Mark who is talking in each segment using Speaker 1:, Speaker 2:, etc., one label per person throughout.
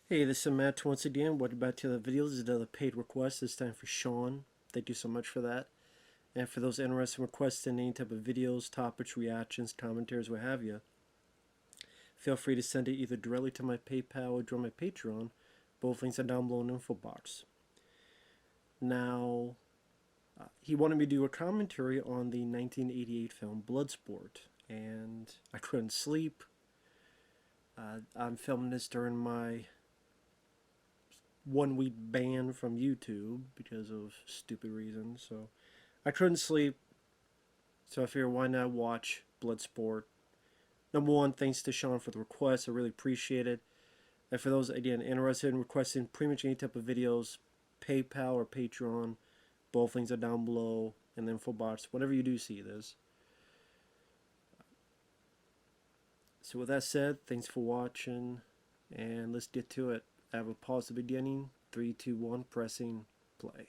Speaker 1: Hey, this is Matt once again. Welcome back to the video. This is another paid request, this time for Shawn. Thank you so much for that. And for those interested in requesting any type of videos, topics, reactions, commentaries, what have you, feel free to send it either directly to my PayPal or join my Patreon. Both links are down below in the info box. Now, he wanted me to do a commentary on the 1988 film Bloodsport, and I couldn't sleep. I'm filming this during my 1 week ban from YouTube because of stupid reasons. So I couldn't sleep. So I figured why not watch Bloodsport. Number one, thanks to Shawn for the request. I really appreciate it. And for those again interested in requesting pretty much any type of videos, PayPal or Patreon, both links are down below in the info box. Whenever you do see this. So with that said, thanks for watching, and let's get to it. I have a pause at the beginning. 3, 2, 1, pressing play.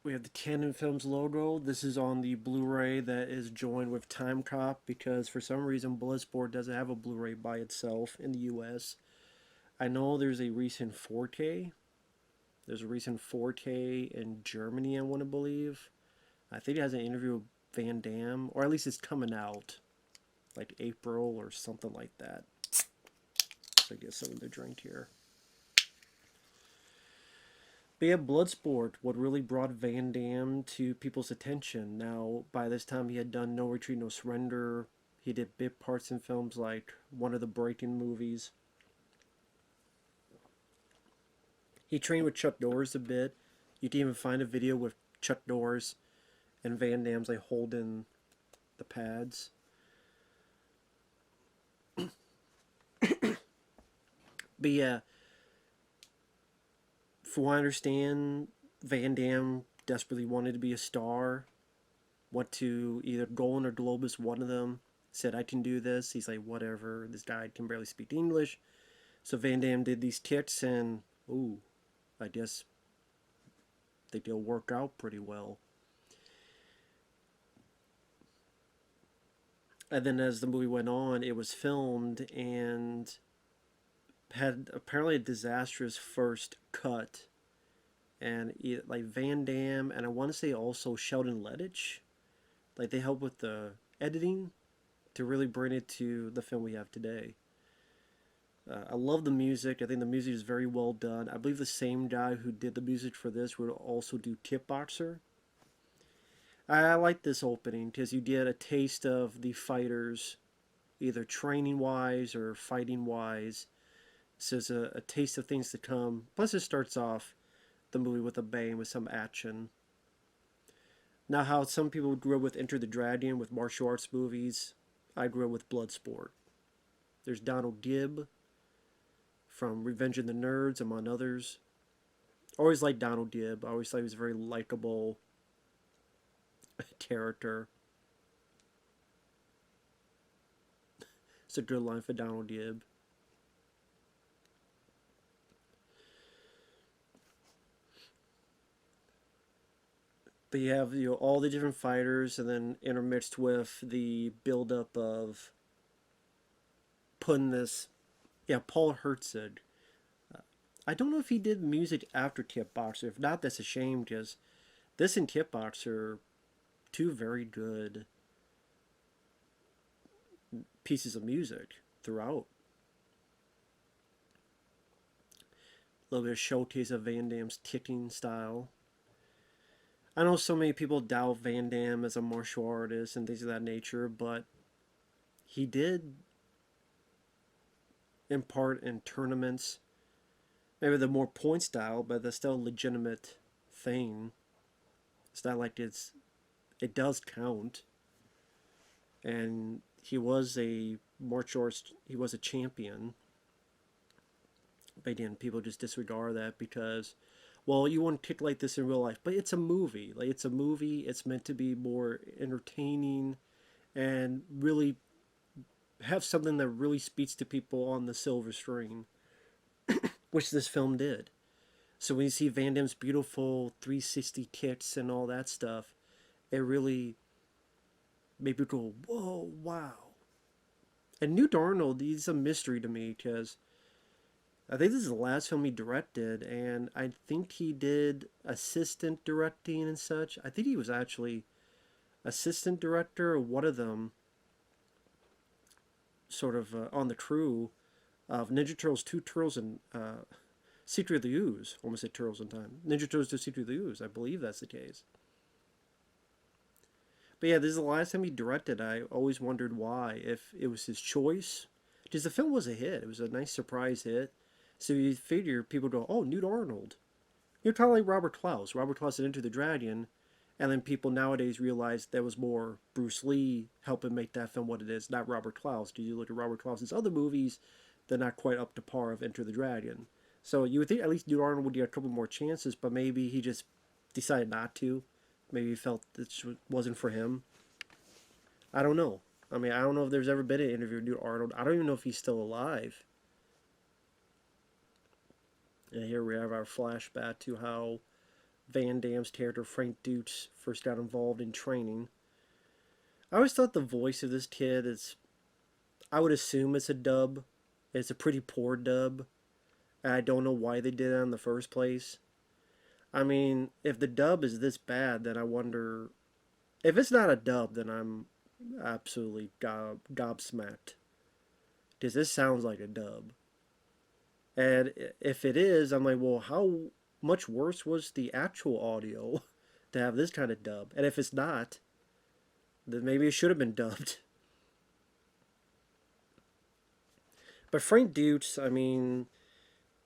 Speaker 1: We have the Canon Films logo. This is on the Blu-ray that is joined with Time Cop because for some reason Bloodsport doesn't have a Blu-ray by itself in the US. I know there's a recent 4K. There's a recent 4K in Germany, I want to believe. I think it has an interview with Van Damme, or at least it's coming out like April or something like that. So I get something to drink here. But yeah, Bloodsport, what really brought Van Damme to people's attention. Now, by this time, he had done No Retreat, No Surrender. He did bit parts in films like one of the Breaking movies. He trained with Chuck Norris a bit. You can even find a video with Chuck Norris and Van Damme's like holding the pads. But yeah, from what I understand, Van Damme desperately wanted to be a star. Went to either Golden or Globus, one of them. Said, I can do this. He's like, whatever. This guy can barely speak English. So Van Damme did these kicks, and, ooh, I guess they did work out pretty well. And then as the movie went on, it was filmed and had apparently a disastrous first cut. And like Van Damme, and I want to say also Sheldon Lettich, like they helped with the editing to really bring it to the film we have today. I love the music. I think the music is very well done. I believe the same guy who did the music for this would also do Kickboxer. I like this opening because you get a taste of the fighters, either training wise or fighting wise. So it's a taste of things to come. Plus, it starts off the movie with a bang with some action. Now, how some people grew up with Enter the Dragon with martial arts movies, I grew up with Bloodsport. There's Donald Gibb from Revenge of the Nerds, among others. Always liked Donald Gibb. I always thought he was a very likable character. It's a good line for Donald Gibb. But you have all the different fighters, and then intermixed with the buildup of putting this, Paul Herzog. I don't know if he did music after Kickboxer. If not, that's a shame because this and Kickboxer are two very good pieces of music throughout. A little bit of showcase of Van Damme's kicking style. I know so many people doubt Van Damme as a martial artist and things of that nature, but he did impart in tournaments. Maybe the more point style, but that's still a legitimate thing. It's not like it does count. And he was a martial arts, he was a champion. But again, people just disregard that because, well, you want to kick like this in real life, but it's a movie. Like it's a movie. It's meant to be more entertaining and really have something that really speaks to people on the silver screen, which this film did. So when you see Van Damme's beautiful 360 kicks and all that stuff, it really made people go, whoa, wow. And Newt Arnold, he's a mystery to me because I think this is the last film he directed, and I think he did assistant directing and such. I think he was actually assistant director, or one of them, sort of on the crew of Ninja Turtles 2, Turtles, and Secret of the Ooze. Almost said Turtles in time. Ninja Turtles 2, Secret of the Ooze. I believe that's the case. But yeah, this is the last time he directed. I always wondered why, if it was his choice. Because the film was a hit. It was a nice surprise hit. So you figure people go, oh, Newt Arnold. You're kind of like Robert Klaus. Robert Klaus did Enter the Dragon. And then people nowadays realize there was more Bruce Lee helping make that film what it is, not Robert Klaus. Do you look at Robert Klaus's other movies, they're not quite up to par of Enter the Dragon. So you would think at least Newt Arnold would get a couple more chances, but maybe he just decided not to. Maybe he felt this wasn't for him. I don't know. I mean, I don't know if there's ever been an interview with Newt Arnold. I don't even know if he's still alive. And here we have our flashback to how Van Damme's character Frank Dux first got involved in training. I always thought the voice of this kid is, I would assume it's a dub. It's a pretty poor dub. And I don't know why they did it in the first place. I mean, if the dub is this bad, then I wonder. If it's not a dub, then I'm absolutely gobsmacked. Because this sounds like a dub. And if it is, I'm like, well, how much worse was the actual audio to have this kind of dub? And if it's not, then maybe it should have been dubbed. But Frank Dux, I mean,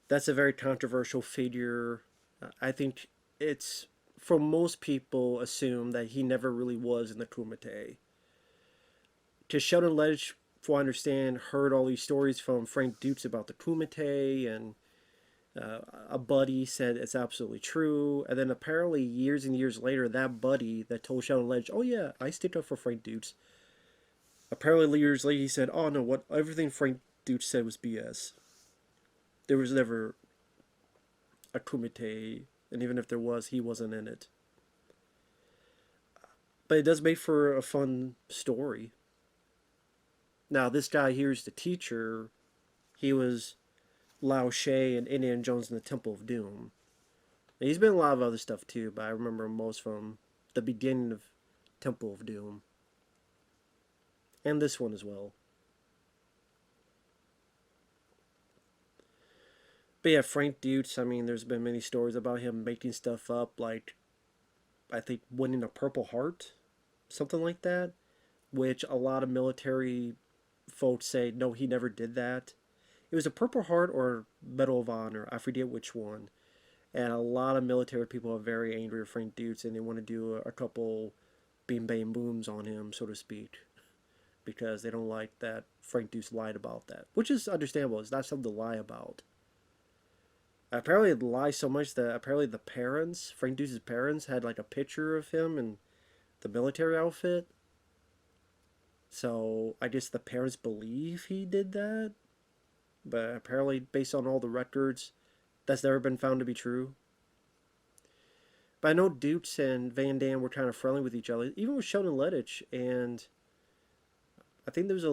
Speaker 1: that's a very controversial figure. I think it's, for most people, assume that he never really was in the Kumite. Because Sheldon Ledge, from what I understand, heard all these stories from Frank Dux about the Kumite, and a buddy said it's absolutely true. And then apparently years and years later, that buddy that told Sheldon Ledge, oh yeah, I stick up for Frank Dux. Apparently years later he said, oh no, what everything Frank Dux said was BS. There was never a Kumite, and even if there was, he wasn't in it. But it does make for a fun story. Now this guy here is the teacher. He was Lao She and Indiana Jones in the Temple of Doom. And he's been in a lot of other stuff too, but I remember him most from the beginning of Temple of Doom. And this one as well. But yeah, Frank Dux, I mean, there's been many stories about him making stuff up, like, I think, winning a Purple Heart, something like that, which a lot of military folks say, no, he never did that. It was a Purple Heart or Medal of Honor, I forget which one. And a lot of military people are very angry with Frank Dux, and they want to do a couple beam bam booms on him, so to speak, because they don't like that Frank Dux lied about that, which is understandable. It's not something to lie about. Apparently, it lies so much that apparently the parents, Frank Duce's parents, had like a picture of him in the military outfit. So I guess the parents believe he did that, but apparently, based on all the records, that's never been found to be true. But I know Dukes and Van Damme were kind of friendly with each other, even with Sheldon Lettich, and I think there was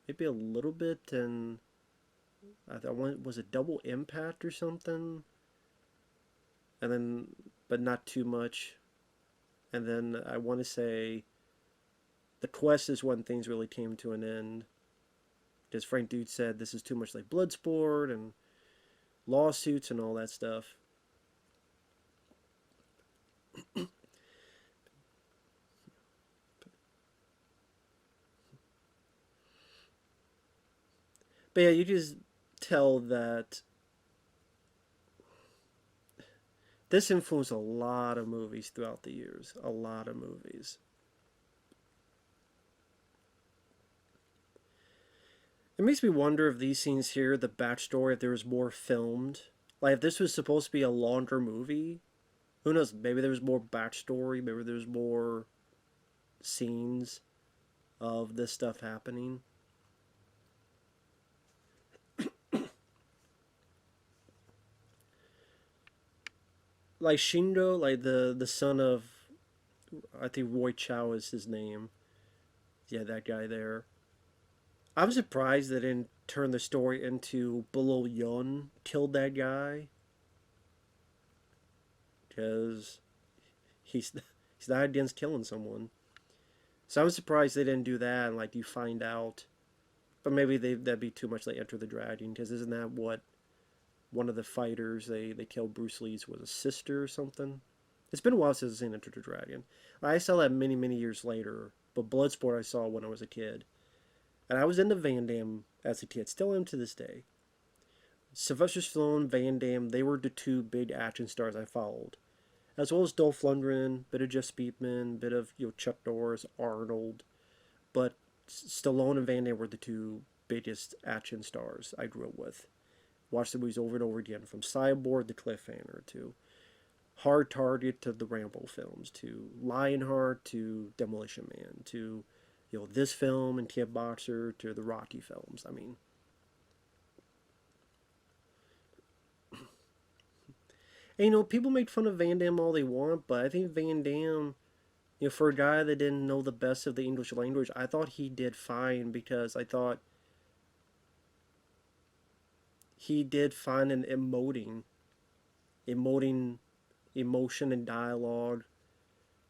Speaker 1: maybe a little bit, and I want, was it Double Impact or something, and then but not too much, and then I want to say the Quest is when things really came to an end, because Frank Dude said this is too much like Bloodsport and lawsuits and all that stuff. But yeah, you just tell that this influenced a lot of movies throughout the years. A lot of movies. It makes me wonder if these scenes here, the backstory, if there was more filmed. Like, if this was supposed to be a longer movie, who knows? Maybe there was more backstory. Maybe there was more scenes of this stuff happening. Like Shindo, like the son of, I think Roy Chiao is his name. Yeah, that guy there. I'm surprised they didn't turn the story into Bolo Yeung killed that guy, because he's he's not against killing someone. So I'm surprised they didn't do that, and like you find out, but maybe that'd be too much. They Enter the Dragon, because isn't that what one of the fighters they killed Bruce Lee's was a sister or something? It's been a while since I've seen Enter the Dragon. I saw that many years later, but Bloodsport I saw when I was a kid, and I was into Van Damme as a kid, still am to this day. Sylvester Stallone, Van Damme, they were the two big action stars I followed, as well as Dolph Lundgren, bit of Jeff Speakman, bit of Chuck Norris, Arnold, but Stallone and Van Damme were the two biggest action stars I grew up with. Watched the movies over and over again, from Cyborg to Cliffhanger to Hard Target to the Rambo films to Lionheart to Demolition Man to this film and Kickboxer to the Rocky films. I mean, and, people make fun of Van Damme all they want, but I think Van Damme, for a guy that didn't know the best of the English language, I thought he did fine, because I thought he did fine in emoting emotion and dialogue.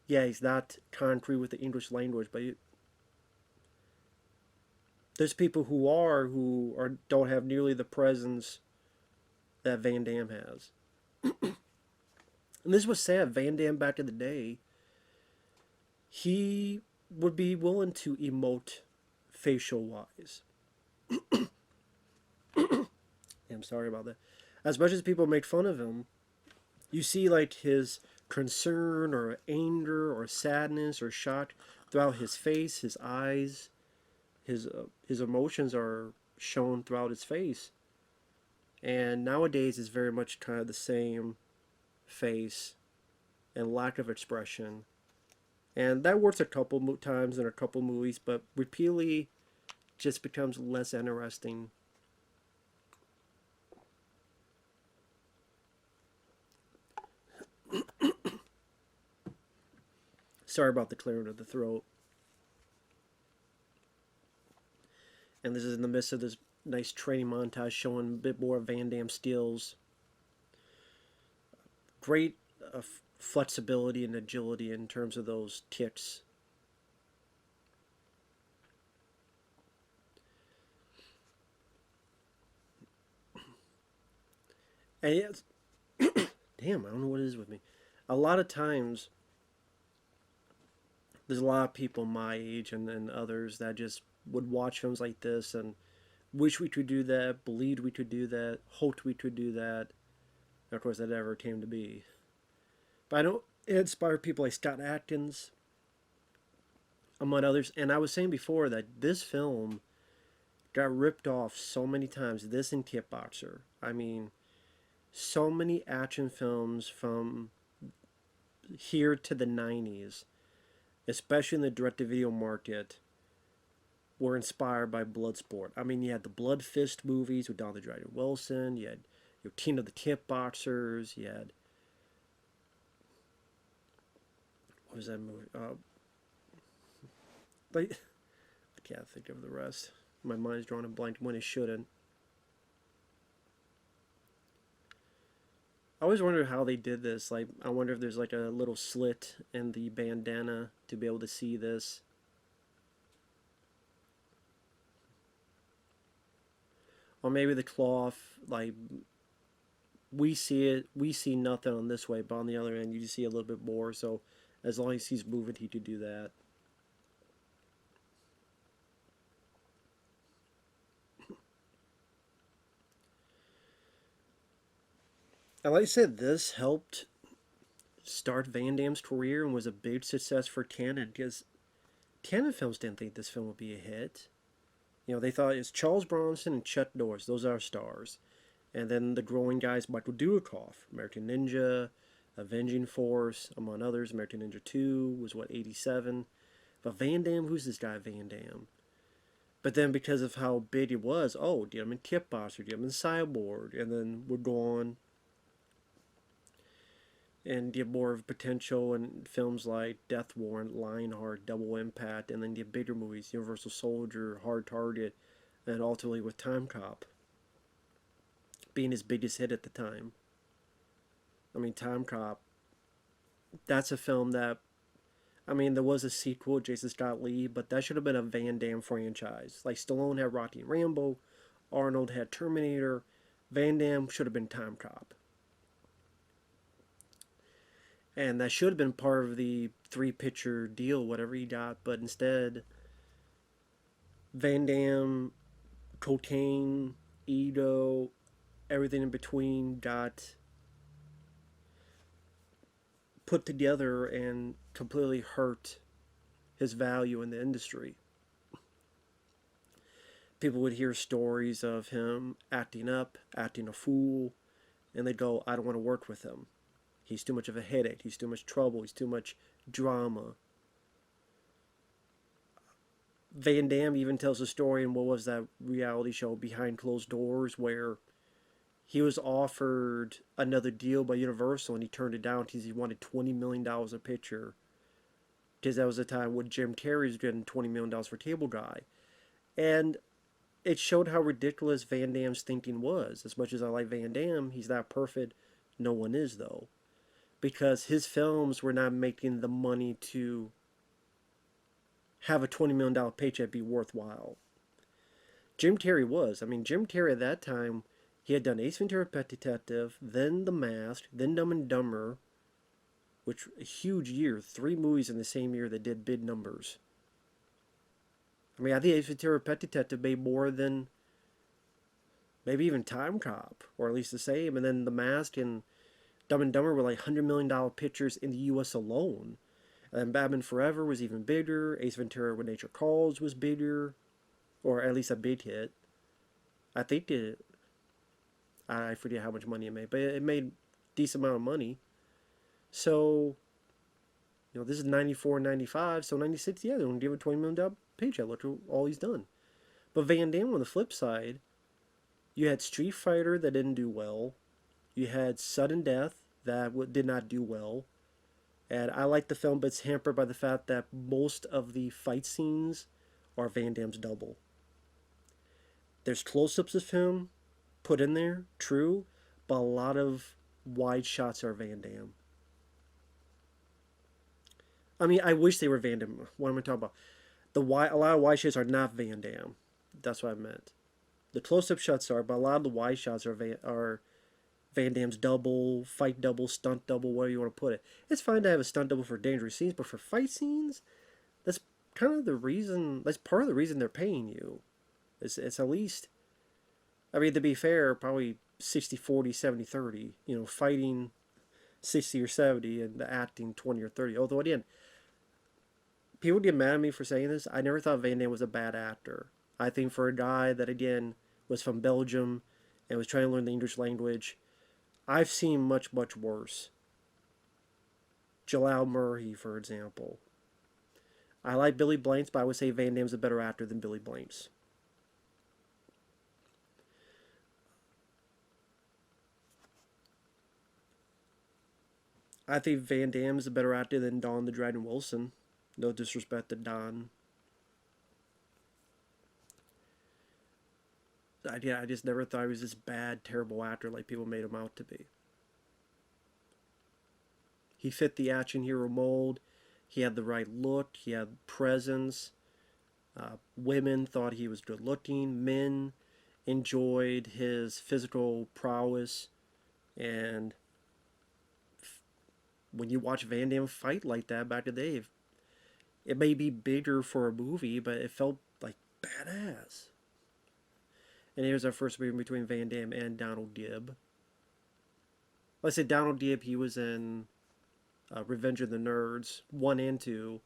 Speaker 1: Yeah, he's not concrete with the English language, but there's people who don't have nearly the presence that Van Damme has. And this was sad. Van Damme back in the day, he would be willing to emote facial wise. I'm sorry about that. As much as people make fun of him, you see like his concern or anger or sadness or shock throughout his face, his eyes, his emotions are shown throughout his face. And nowadays it's very much kind of the same face and lack of expression. And that works a couple times in a couple movies, but repeatedly just becomes less interesting. Sorry about the clearing of the throat. And this is in the midst of this nice training montage showing a bit more Van Damme skills. Great flexibility and agility in terms of those kicks. And yes, damn, I don't know what it is with me. A lot of times, there's a lot of people my age and others that just would watch films like this and wish we could do that, believed we could do that, hoped we could do that. And of course, that never came to be. But I know it inspired people like Scott Adkins, among others. And I was saying before that this film got ripped off so many times. This and Kickboxer. I mean, so many action films from here to the 90s, especially in the direct-to-video market, were inspired by Bloodsport. I mean, you had the Blood Fist movies with Don the Dragon Wilson. You had your Teen of the Kickboxers. You had, what was that movie? Like, I can't think of the rest. My mind's drawn a blank when it shouldn't. I always wonder how they did this. Like, I wonder if there's like a little slit in the bandana to be able to see this. Or maybe the cloth, like, we see nothing on this way, but on the other end, you just see a little bit more. So, as long as he's moving, he could do that. And like I said, this helped start Van Damme's career and was a big success for Canon, because Canon Films didn't think this film would be a hit. They thought it's Charles Bronson and Chuck Norris. Those are our stars. And then the growing guys, Michael Dudikoff, American Ninja, Avenging Force, among others. American Ninja 2 was, 87? But Van Damme, who's this guy Van Damme? But then because of how big it was, do you have him in Kickboxer, do you have him in Cyborg? And then we're going. And you have more of potential in films like Death Warrant, Lionheart, Double Impact, and then you have bigger movies, Universal Soldier, Hard Target, and ultimately with Time Cop being his biggest hit at the time. I mean, Time Cop, that's a film that, I mean, there was a sequel, Jason Scott Lee, but that should have been a Van Damme franchise. Like, Stallone had Rocky and Rambo, Arnold had Terminator, Van Damme should have been Time Cop. And that should have been part of the three picture deal, whatever he got, but instead, Van Damme, cocaine, Edo, everything in between got put together and completely hurt his value in the industry. People would hear stories of him acting up, acting a fool, and they'd go, I don't want to work with him. He's too much of a headache. He's too much trouble. He's too much drama. Van Damme even tells a story in what was that reality show Behind Closed Doors where he was offered another deal by Universal and he turned it down because he wanted $20 million a picture. Because that was the time when Jim Carrey was getting $20 million for Cable Guy. And it showed how ridiculous Van Damme's thinking was. As much as I like Van Damme, he's not perfect. No one is, though. Because his films were not making the money to have a $20 million paycheck be worthwhile. Jim Carrey was. I mean, Jim Carrey at that time, he had done Ace Ventura Pet Detective, then The Mask, then Dumb and Dumber, which a huge year, 3 movies in the same year that did big numbers. I mean, I think Ace Ventura Pet Detective made more than maybe even Time Cop, or at least the same. And then The Mask and Dumb and Dumber were like $100 million pictures in the U.S. alone. And then Batman Forever was even bigger. Ace Ventura When Nature Calls was bigger, or at least a big hit. I think it. I forget how much money it made, but it made a decent amount of money. So, this is 94, 95, so 96, yeah, they're going to give a $20 million paycheck. Look at all he's done. But Van Damme, on the flip side, you had Street Fighter that didn't do well. You had Sudden Death that did not do well. And I like the film, but it's hampered by the fact that most of the fight scenes are Van Damme's double. There's close-ups of him put in there, true, but a lot of wide shots are Van Damme. I mean, I wish they were Van Damme. What am I talking about? A lot of wide shots are not Van Damme. That's what I meant. The close-up shots are, but a lot of the wide shots are Van Damme's double, fight double, stunt double, whatever you want to put it. It's fine to have a stunt double for dangerous scenes, but for fight scenes, that's kind of the reason. That's part of the reason they're paying you. It's at least. I mean, to be fair, probably 60-40, 70-30. Fighting 60 or 70 and the acting 20 or 30. Although, again, people get mad at me for saying this. I never thought Van Damme was a bad actor. I think for a guy that, again, was from Belgium and was trying to learn the English language, I've seen much, much worse. Jalal Murray, for example. I like Billy Blanks, but I would say Van Damme's a better actor than Billy Blanks. I think Van Damme is a better actor than Don the Dragon Wilson. No disrespect to Don. I just never thought he was this bad, terrible actor like people made him out to be. He fit the action hero mold. He had the right look. He had presence. Women thought he was good looking. Men enjoyed his physical prowess. And when you watch Van Damme fight like that back in the day, it may be bigger for a movie, but it felt like badass. And here's our first movie between Van Damme and Donald Gibb. Like I said, Donald Gibb, he was in Revenge of the Nerds 1 and 2.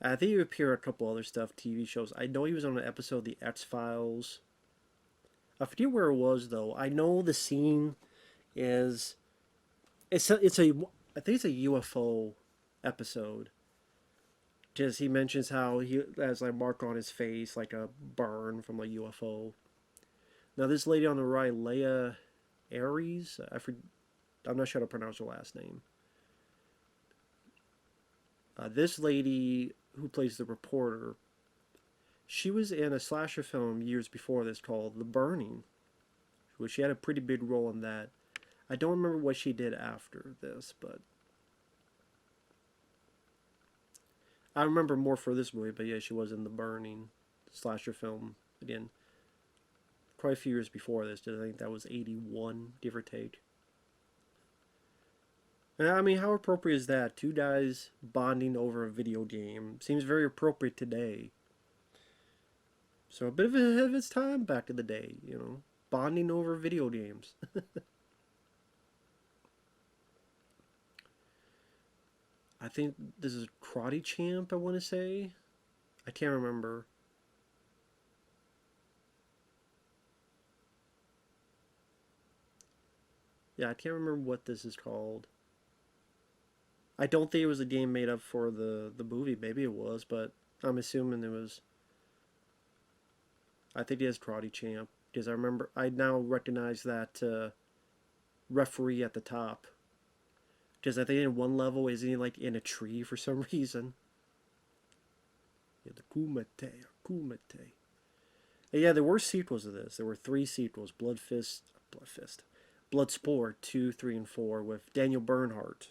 Speaker 1: I think he appeared in a couple other stuff, TV shows. I know he was on an episode of The X-Files. I forget where it was, though. I know the scene is... I think it's a UFO episode. Just he mentions how he has like a mark on his face, like a burn from a UFO. Now this lady on the right, Leah Ayres, I'm not sure how to pronounce her last name. This lady who plays the reporter, she was in a slasher film years before this called The Burning, which she had a pretty big role in that. I don't remember what she did after this, but I remember more for this movie. But yeah, she was in The Burning slasher film again. Quite a few years before this. I think that was 81, give or take. And I mean, how appropriate is that? Two guys bonding over a video game. Seems very appropriate today. So a bit of ahead of its time back in the day, you know. Bonding over video games. I think this is Karate Champ, I want to say. I can't remember. Yeah, I can't remember what this is called. I don't think it was a game made up for the movie. Maybe it was, but I'm assuming it was. I think it is Karate Champ because I remember. I now recognize that referee at the top because I think in one level isn't he like in a tree for some reason. Yeah, the Kumite. And yeah, there were sequels of this. There were 3 sequels: Bloodsport 2, 3, and 4 with Daniel Bernhardt.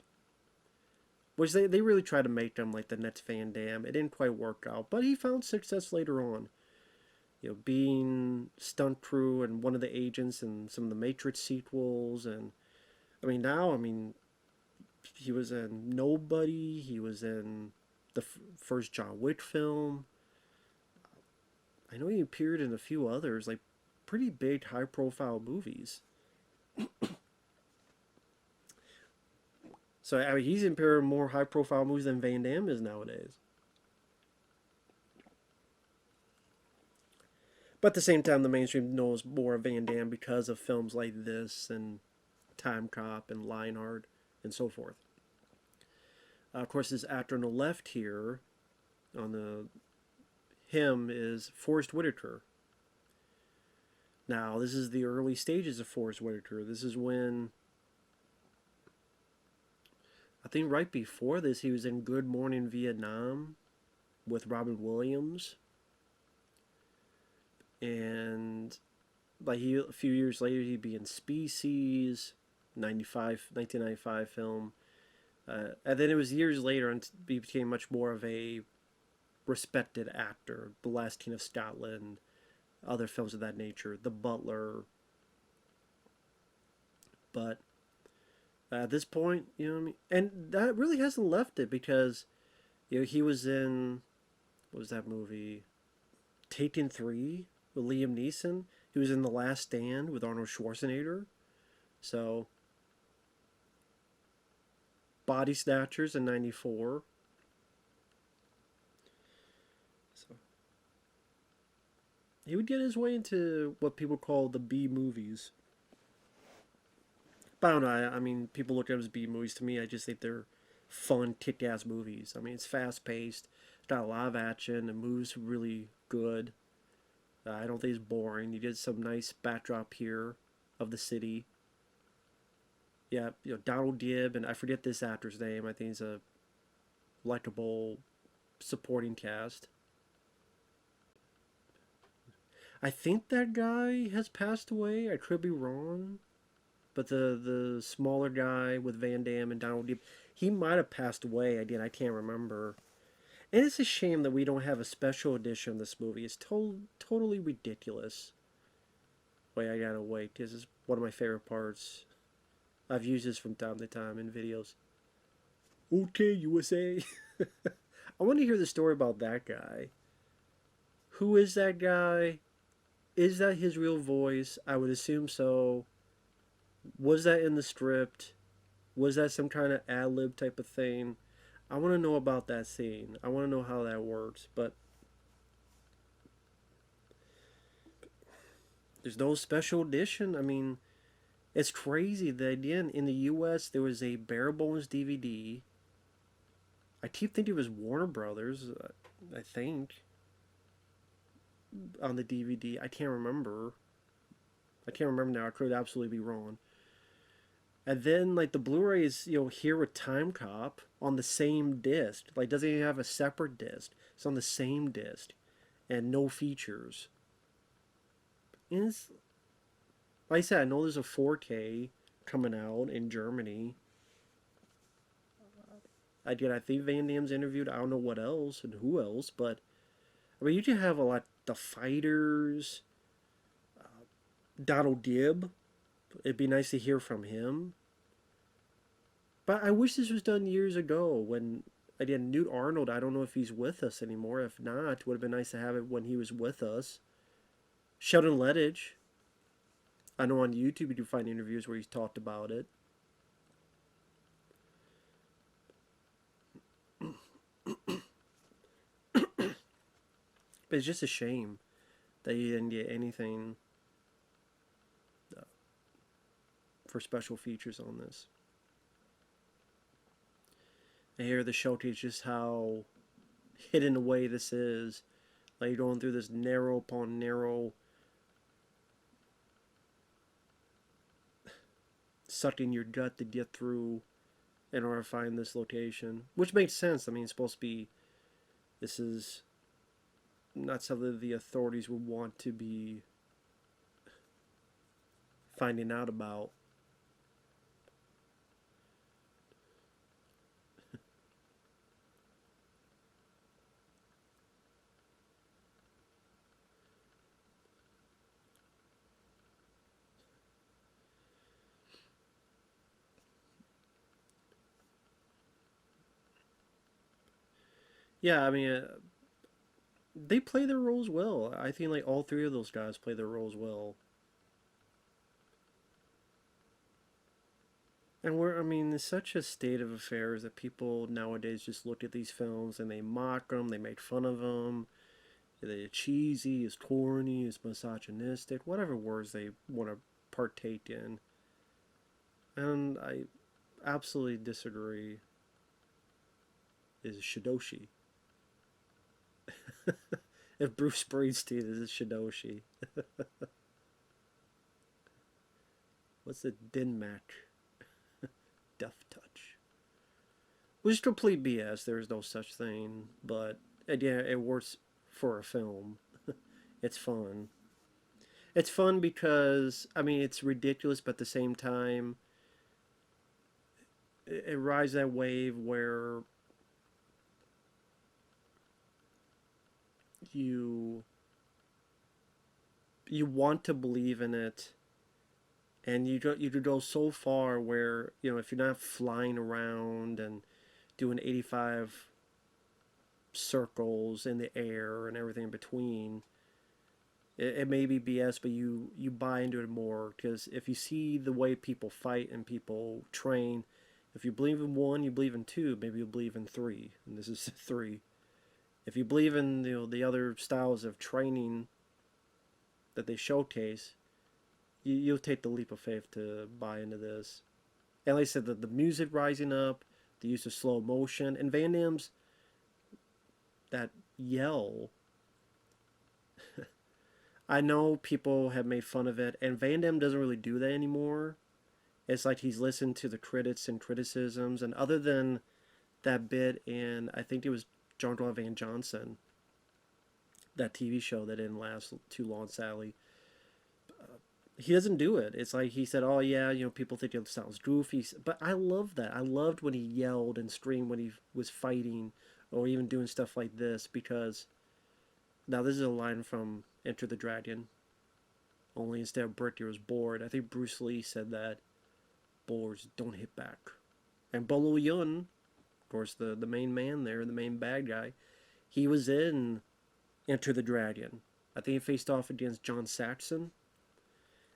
Speaker 1: Which they really tried to make him like the next Van Damme. It didn't quite work out, but he found success later on. You know, being stunt crew and one of the agents in some of the Matrix sequels, and I mean now, I mean, he was in Nobody. He was in the first John Wick film. I know he appeared in a few others, like pretty big, high-profile movies. So I mean, he's in more high-profile movies than Van Damme is nowadays. But at the same time, the mainstream knows more of Van Damme because of films like this and Time Cop and Lionheart and so forth. Of course, this actor on the left here, on the him is Forrest Whitaker. Now, this is the early stages of Forrest Whitaker. This is when I think right before this, he was in Good Morning Vietnam with Robin Williams. And like a few years later, he'd be in Species, 1995 film. And then it was years later until he became much more of a respected actor. The Last King of Scotland, other films of that nature, The Butler. But at this point, you know what I mean? And that really hasn't left it because, you know, he was in, what was that movie? Taken 3 with Liam Neeson. He was in The Last Stand with Arnold Schwarzenegger. So, Body Snatchers in 94. So, he would get his way into what people call the B movies. But I don't know, I mean, people look at them as B movies. To me, I just think they're fun, kick-ass movies. I mean, it's fast-paced, it's got a lot of action, it moves really good. I don't think it's boring. You get some nice backdrop here of the city. Yeah, you know, Donald Gibb, and I forget this actor's name. I think he's a likable supporting cast. I think that guy has passed away. I could be wrong. But the smaller guy with Van Damme and Donald Gibb, he might have passed away. Again, I can't remember. And it's a shame that we don't have a special edition of this movie. It's totally ridiculous. Wait, I gotta wait. This is one of my favorite parts. I've used this from time to time in videos. Okay, USA. I want to hear the story about that guy. Who is that guy? Is that his real voice? I would assume so. Was that in the script? Was that some kind of ad-lib type of thing? I want to know about that scene. I want to know how that works, but there's no special edition. I mean, it's crazy that again in the U.S. there was a Bare Bones DVD. I keep thinking it was Warner Brothers. I think on the DVD. I can't remember. I can't remember now. I could absolutely be wrong. And then like the Blu-ray is here with Time Cop on the same disc. Like doesn't even have a separate disc. It's on the same disc and no features. And it's, like I said, I know there's a 4K coming out in Germany. I think Van Damme's interviewed. I don't know what else and who else, but I mean you can have a lot. The fighters, Donald Gibb. It'd be nice to hear from him. But I wish this was done years ago when, again, Newt Arnold, I don't know if he's with us anymore. If not, it would have been nice to have it when he was with us. Sheldon Lettich, I know on YouTube you can find interviews where he's talked about it. But it's just a shame that you didn't get anything uh, for special features on this. And here the showcase just how hidden away this is. Like you're going through this narrow upon narrow, sucking your gut to get through in order to find this location. Which makes sense. I mean, it's supposed to be, this is not something the authorities would want to be finding out about. Yeah, I mean, they play their roles well. I think like all three of those guys play their roles well. And I mean, it's such a state of affairs that people nowadays just look at these films and they mock them, they make fun of them. They're cheesy, it's corny, it's misogynistic, whatever words they want to partake in. And I absolutely disagree. Is Shidoshi. If Bruce Springsteen is Shidoshi. What's the Din match? Death Touch. Which is complete BS. There is no such thing. But again, it works for a film. It's fun. It's fun because, I mean, it's ridiculous, but at the same time, it rides that wave where you you want to believe in it, and you could go so far where if you're not flying around and doing 85 circles in the air and everything in between, it may be BS, but you buy into it more because if you see the way people fight and people train, if you believe in one, you believe in two, maybe you believe in three, and this is three. If you believe in the other styles of training that they showcase, you'll take the leap of faith to buy into this. And like I said, the music rising up, the use of slow motion, and Van Damme's that yell. I know people have made fun of it, and Van Damme doesn't really do that anymore. It's like he's listened to the critics and criticisms, and other than that bit in, I think it was Jean-Claude Van Johnson, that TV show that didn't last too long, sadly. He doesn't do it. It's like he said, "Oh yeah, people think it sounds goofy," but I love that. I loved when he yelled and screamed when he was fighting, or even doing stuff like this. Because now this is a line from Enter the Dragon. Only instead of brick, he was bored. I think Bruce Lee said that boars don't hit back. And Bolo Yeung, of course, the main man there, the main bad guy, he was in Enter the Dragon. I think he faced off against John Saxon.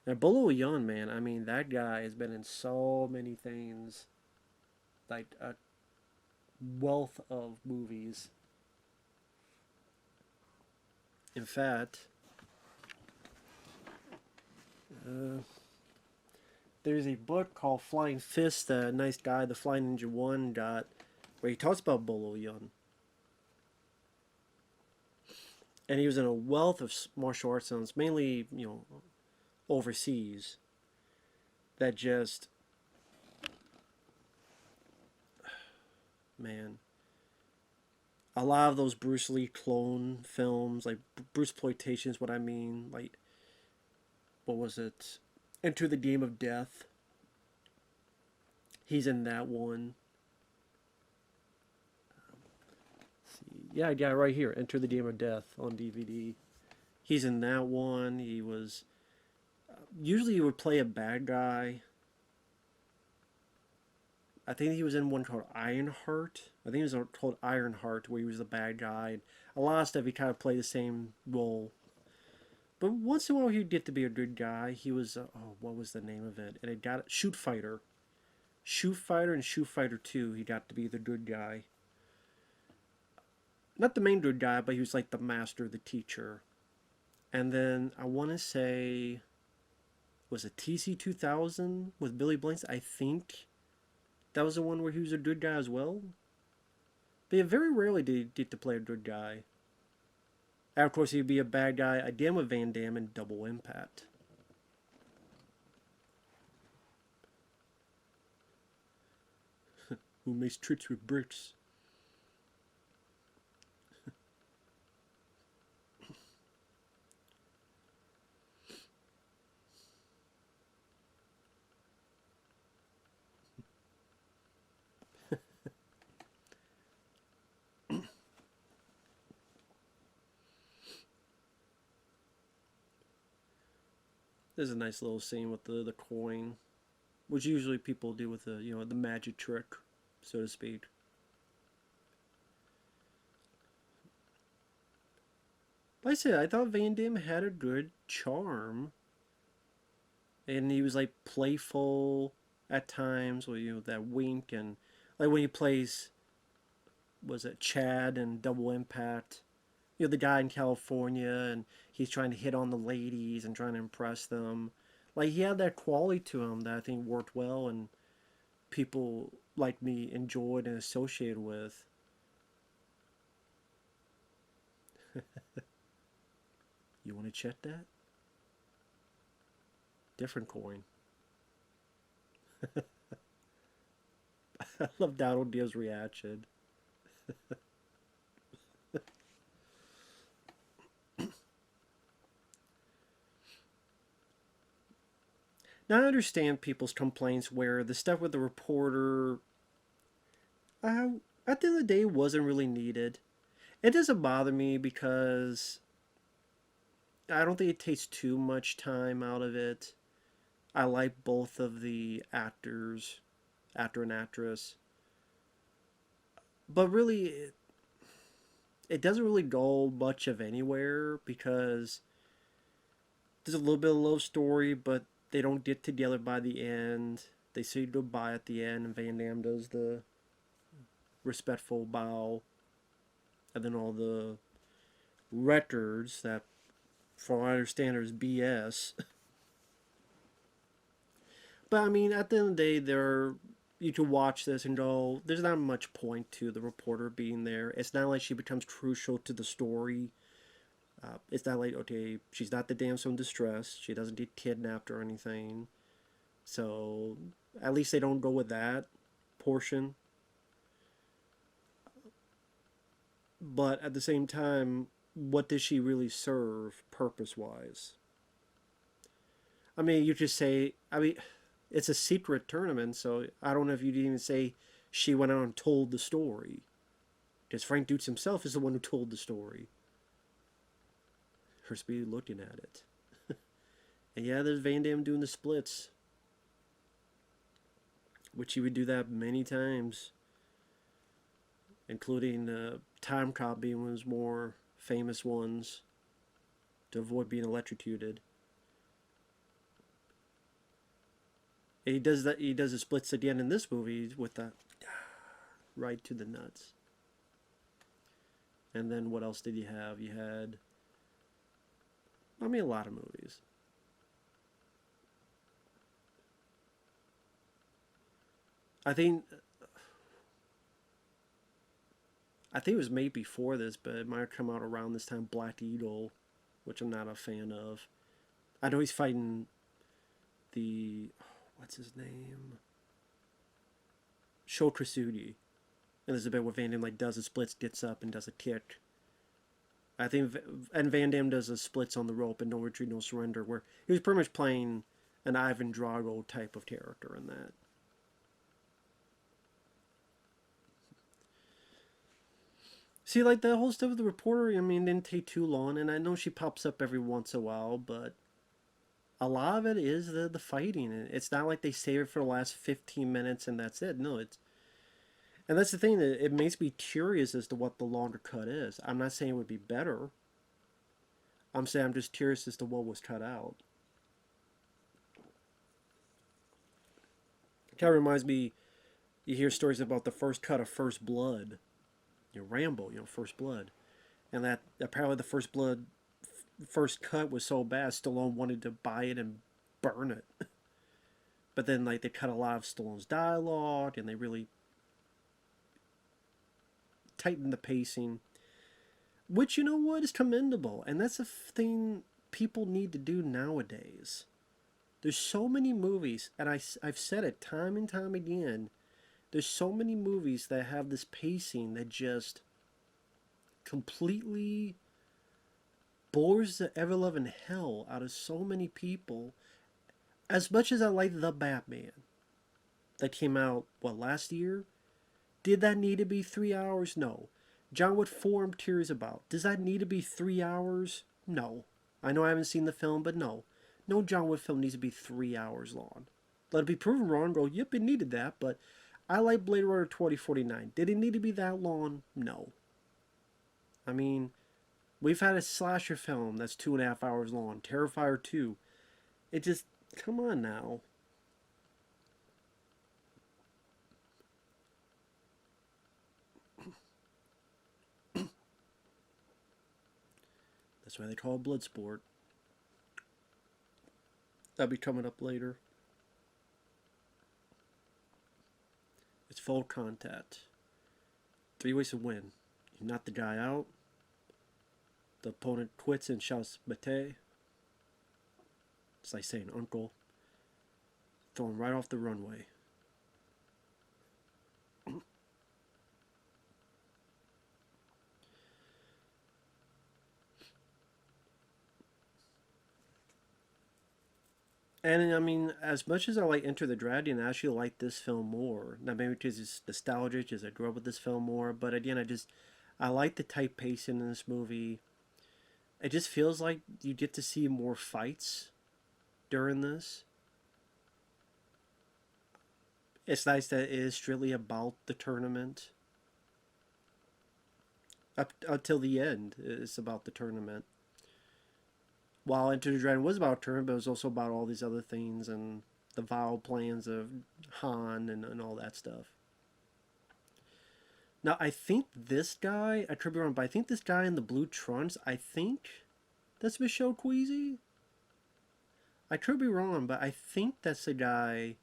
Speaker 1: And Bolo Yeung, man, I mean, that guy has been in so many things. Like a wealth of movies. In fact, uh, there's a book called Flying Fist, a nice guy, the Flying Ninja 1 got, where he talks about Bolo Yeung. And he was in a wealth of martial arts films, mainly, overseas, that just man, a lot of those Bruce Lee clone films, like Bruce Exploitation is what I mean. Like, what was it? Enter the Game of Death. He's in that one. Yeah, yeah, right here. Enter the Game of Death on DVD. He's in that one. He was usually he would play a bad guy. I think he was in one called Ironheart. I think it was called Ironheart, where he was the bad guy. And a lot of stuff he kind of played the same role. But once in a while he'd get to be a good guy. He was oh, what was the name of it? And it got Shoot Fighter, Shoot Fighter, and Shoot Fighter 2. He got to be the good guy. Not the main good guy, but he was like the master, the teacher. And then I want to say, was it TC 2000 with Billy Blanks? I think that was the one where he was a good guy as well. But yeah, very rarely did he get to play a good guy. And of course, he'd be a bad guy again with Van Damme in Double Impact. Who makes tricks with bricks? There's a nice little scene with the coin, which usually people do with the the magic trick, so to speak. Like I said, I thought Van Damme had a good charm, and he was like playful at times, with that wink, and like when he plays, was it Chad and Double Impact? The guy in California, and he's trying to hit on the ladies and trying to impress them. Like he had that quality to him that I think worked well, and people like me enjoyed and associated with. You want to check that? Different coin. I love Donald Diaz's reaction. Now I understand people's complaints where the stuff with the reporter, uh, at the end of the day, wasn't really needed. It doesn't bother me because I don't think it takes too much time out of it. I like both of the actors, actor and actress, but really, it doesn't really go much of anywhere because there's a little bit of love story, but they don't get together by the end. They say goodbye at the end, and Van Damme does the respectful bow, and then all the records that, from what I understand, is BS. But I mean, at the end of the day, you can watch this and go, there's not much point to the reporter being there. It's not like she becomes crucial to the story. It's not like, okay, she's not the damsel in distress. She doesn't get kidnapped or anything. So at least they don't go with that portion. But at the same time, what does she really serve purpose-wise? I mean, you just say, I mean, it's a secret tournament, so I don't know if you'd even say she went out and told the story. Because Frank Dux himself is the one who told the story. Her speed looking at it. And yeah, there's Van Damme doing the splits, which he would do that many times, including Time Cop being one of his more famous ones to avoid being electrocuted. And he does that. He does the splits again in this movie with the right to the nuts. And then what else did you have? You had, I mean, a lot of movies. I think it was made before this, but it might have come out around this time. Black Eagle, which I'm not a fan of. I know he's fighting the, what's his name? Sho Krasugi. And there's a bit where Van Damme like does a splits, gets up, and does a kick. I think, and Van Damme does a splits on the rope and no retreat, no surrender, where he was pretty much playing an Ivan Drago type of character in that. See, like the whole stuff with the reporter, I mean, didn't take too long, and I know she pops up every once in a while, but a lot of it is the fighting. It's not like they save it for the last 15 minutes and that's it. No, it's, and that's the thing, that it makes me curious as to what the longer cut is. I'm not saying it would be better. I'm saying I'm just curious as to what was cut out. It kind of reminds me, you hear stories about the first cut of First Blood, Rambo, First Blood, and that apparently the first cut was so bad, Stallone wanted to buy it and burn it. But then, like, they cut a lot of Stallone's dialogue, and they really tightened the pacing, which, you know what, is commendable. And that's a thing people need to do nowadays. There's so many movies, and I've said it time and time again, there's so many movies that have this pacing that just completely bores the ever-loving hell out of so many people. As much as I like The Batman, that came out, what, last year? Did that need to be 3 hours? No. John Wick 4 I'm curious about. Does that need to be 3 hours? No. I know I haven't seen the film, but no. No John Wick film needs to be 3 hours long. Let it be proven wrong, go, yep, it needed that, but I like Blade Runner 2049. Did it need to be that long? No. I mean, we've had a slasher film that's 2.5 hours long. Terrifier 2. It just, come on now. That's why they call it Bloodsport. That'll be coming up later. It's full contact. 3 ways to win. You knock the guy out. The opponent quits and shouts Mate. It's like saying uncle. Throw him right off the runway. And I mean, as much as I like Enter the Dragon, I actually like this film more. Now maybe because it's nostalgic, as I grew up with this film more. But again, I like the tight pacing in this movie. It just feels like you get to see more fights during this. It's nice that it is strictly about the tournament. Up until the end, it's about the tournament. While Enter the Dragon was about tournament, but it was also about all these other things and the vile plans of Han and all that stuff. Now, I think this guy, I could be wrong, but I think this guy in the blue trunks, I think that's Michelle Queasy. I could be wrong, but I think that's the guy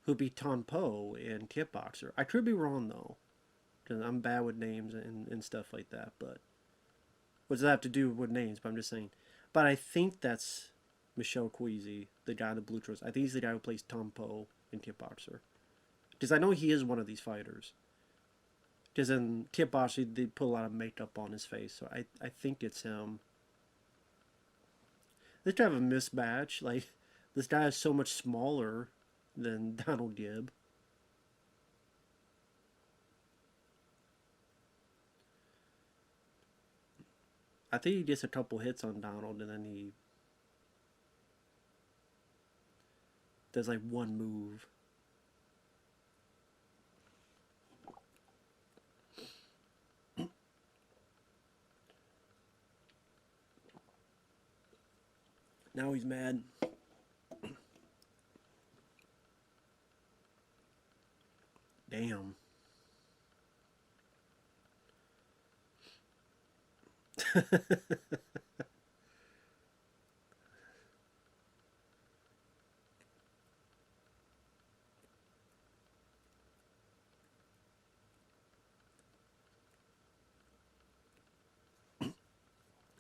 Speaker 1: who beat Ton Po in Kickboxer. I could be wrong, though, because I'm bad with names and stuff like that, but what does that have to do with names? But I'm just saying. But I think that's Michelle Queasy, the guy in the blue trunks. I think he's the guy who plays Tom Po in Kickboxer. Because I know he is one of these fighters. Because in Kickboxer, they put a lot of makeup on his face. So I think it's him. This kind of a mismatch. Like, this guy is so much smaller than Donald Gibb. I think he gets a couple hits on Donald, and then he does like one move. Now he's mad. Damn.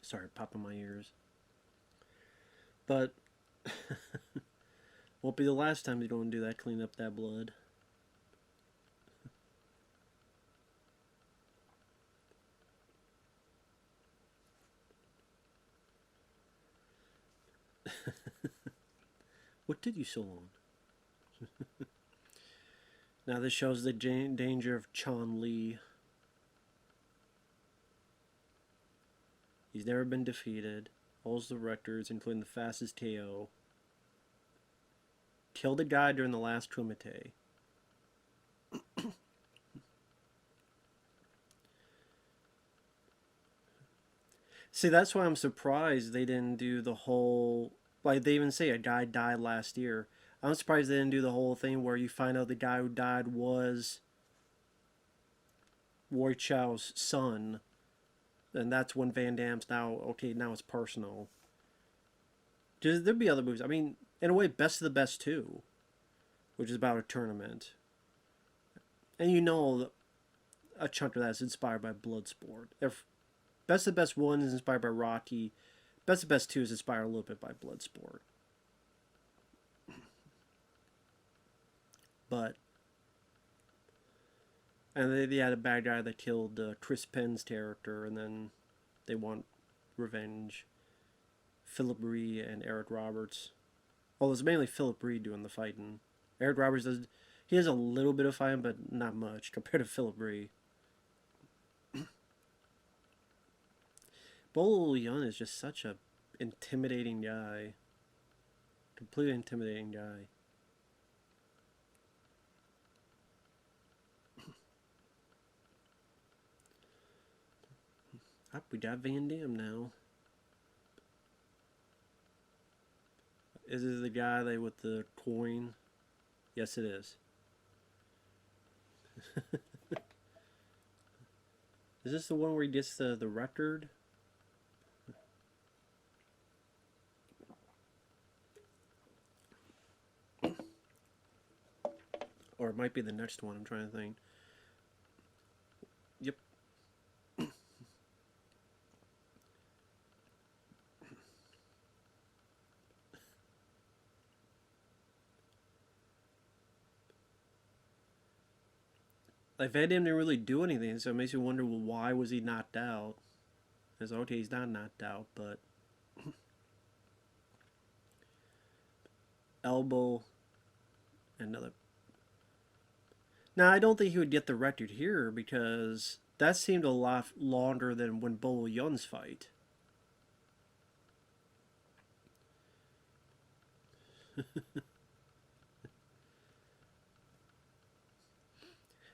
Speaker 1: Sorry, popping my ears. But won't be the last time you don't do that, clean up that blood. What did you so long? Now this shows the danger of Chun Li. He's never been defeated. Holds the records, including the fastest KO. Killed a guy during the last Kumite. See, that's why I'm surprised they didn't do the whole... Like, they even say a guy died last year. I'm surprised they didn't do the whole thing where you find out the guy who died was Roy Chow's son. And that's when Van Damme's now, okay, now it's personal. There'd be other movies. I mean, in a way, Best of the Best 2, which is about a tournament. And you know a chunk of that is inspired by Bloodsport. If Best of the Best 1 is inspired by Rocky, Best of the Best 2 is inspired a little bit by Bloodsport. But... And they had a bad guy that killed Chris Penn's character, and then they want revenge. Philip Ree and Eric Roberts. Well, it's mainly Philip Ree doing the fighting. Eric Roberts does... He has a little bit of fighting, but not much compared to Philip Ree. Bolo Yeung is just such a intimidating guy. Completely intimidating guy. Up, we got Van Damme now. Is this the guy with the coin? Yes, it is. Is this the one where he gets the record? Or it might be the next one, I'm trying to think. Yep. Like, Van Damme didn't really do anything, so it makes you wonder, well, why was he knocked out? It's okay, he's not knocked out, but... Elbow. Another... Now, I don't think he would get the record here, because that seemed a lot longer than when Bolo Yeung's fight.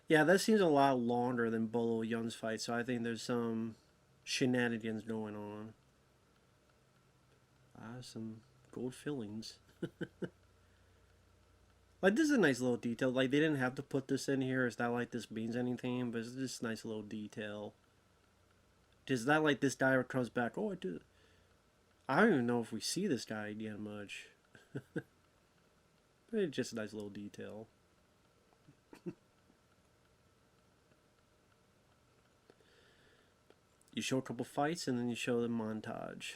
Speaker 1: Yeah, that seems a lot longer than Bolo Yeung's fight, so I think there's some shenanigans going on. Some gold fillings. Like, this is a nice little detail. Like, they didn't have to put this in here. It's not like this means anything, but it's just a nice little detail. It's not like this guy comes back, oh, I did. I don't even know if we see this guy again much. But it's just a nice little detail. You show a couple fights, and then you show the montage.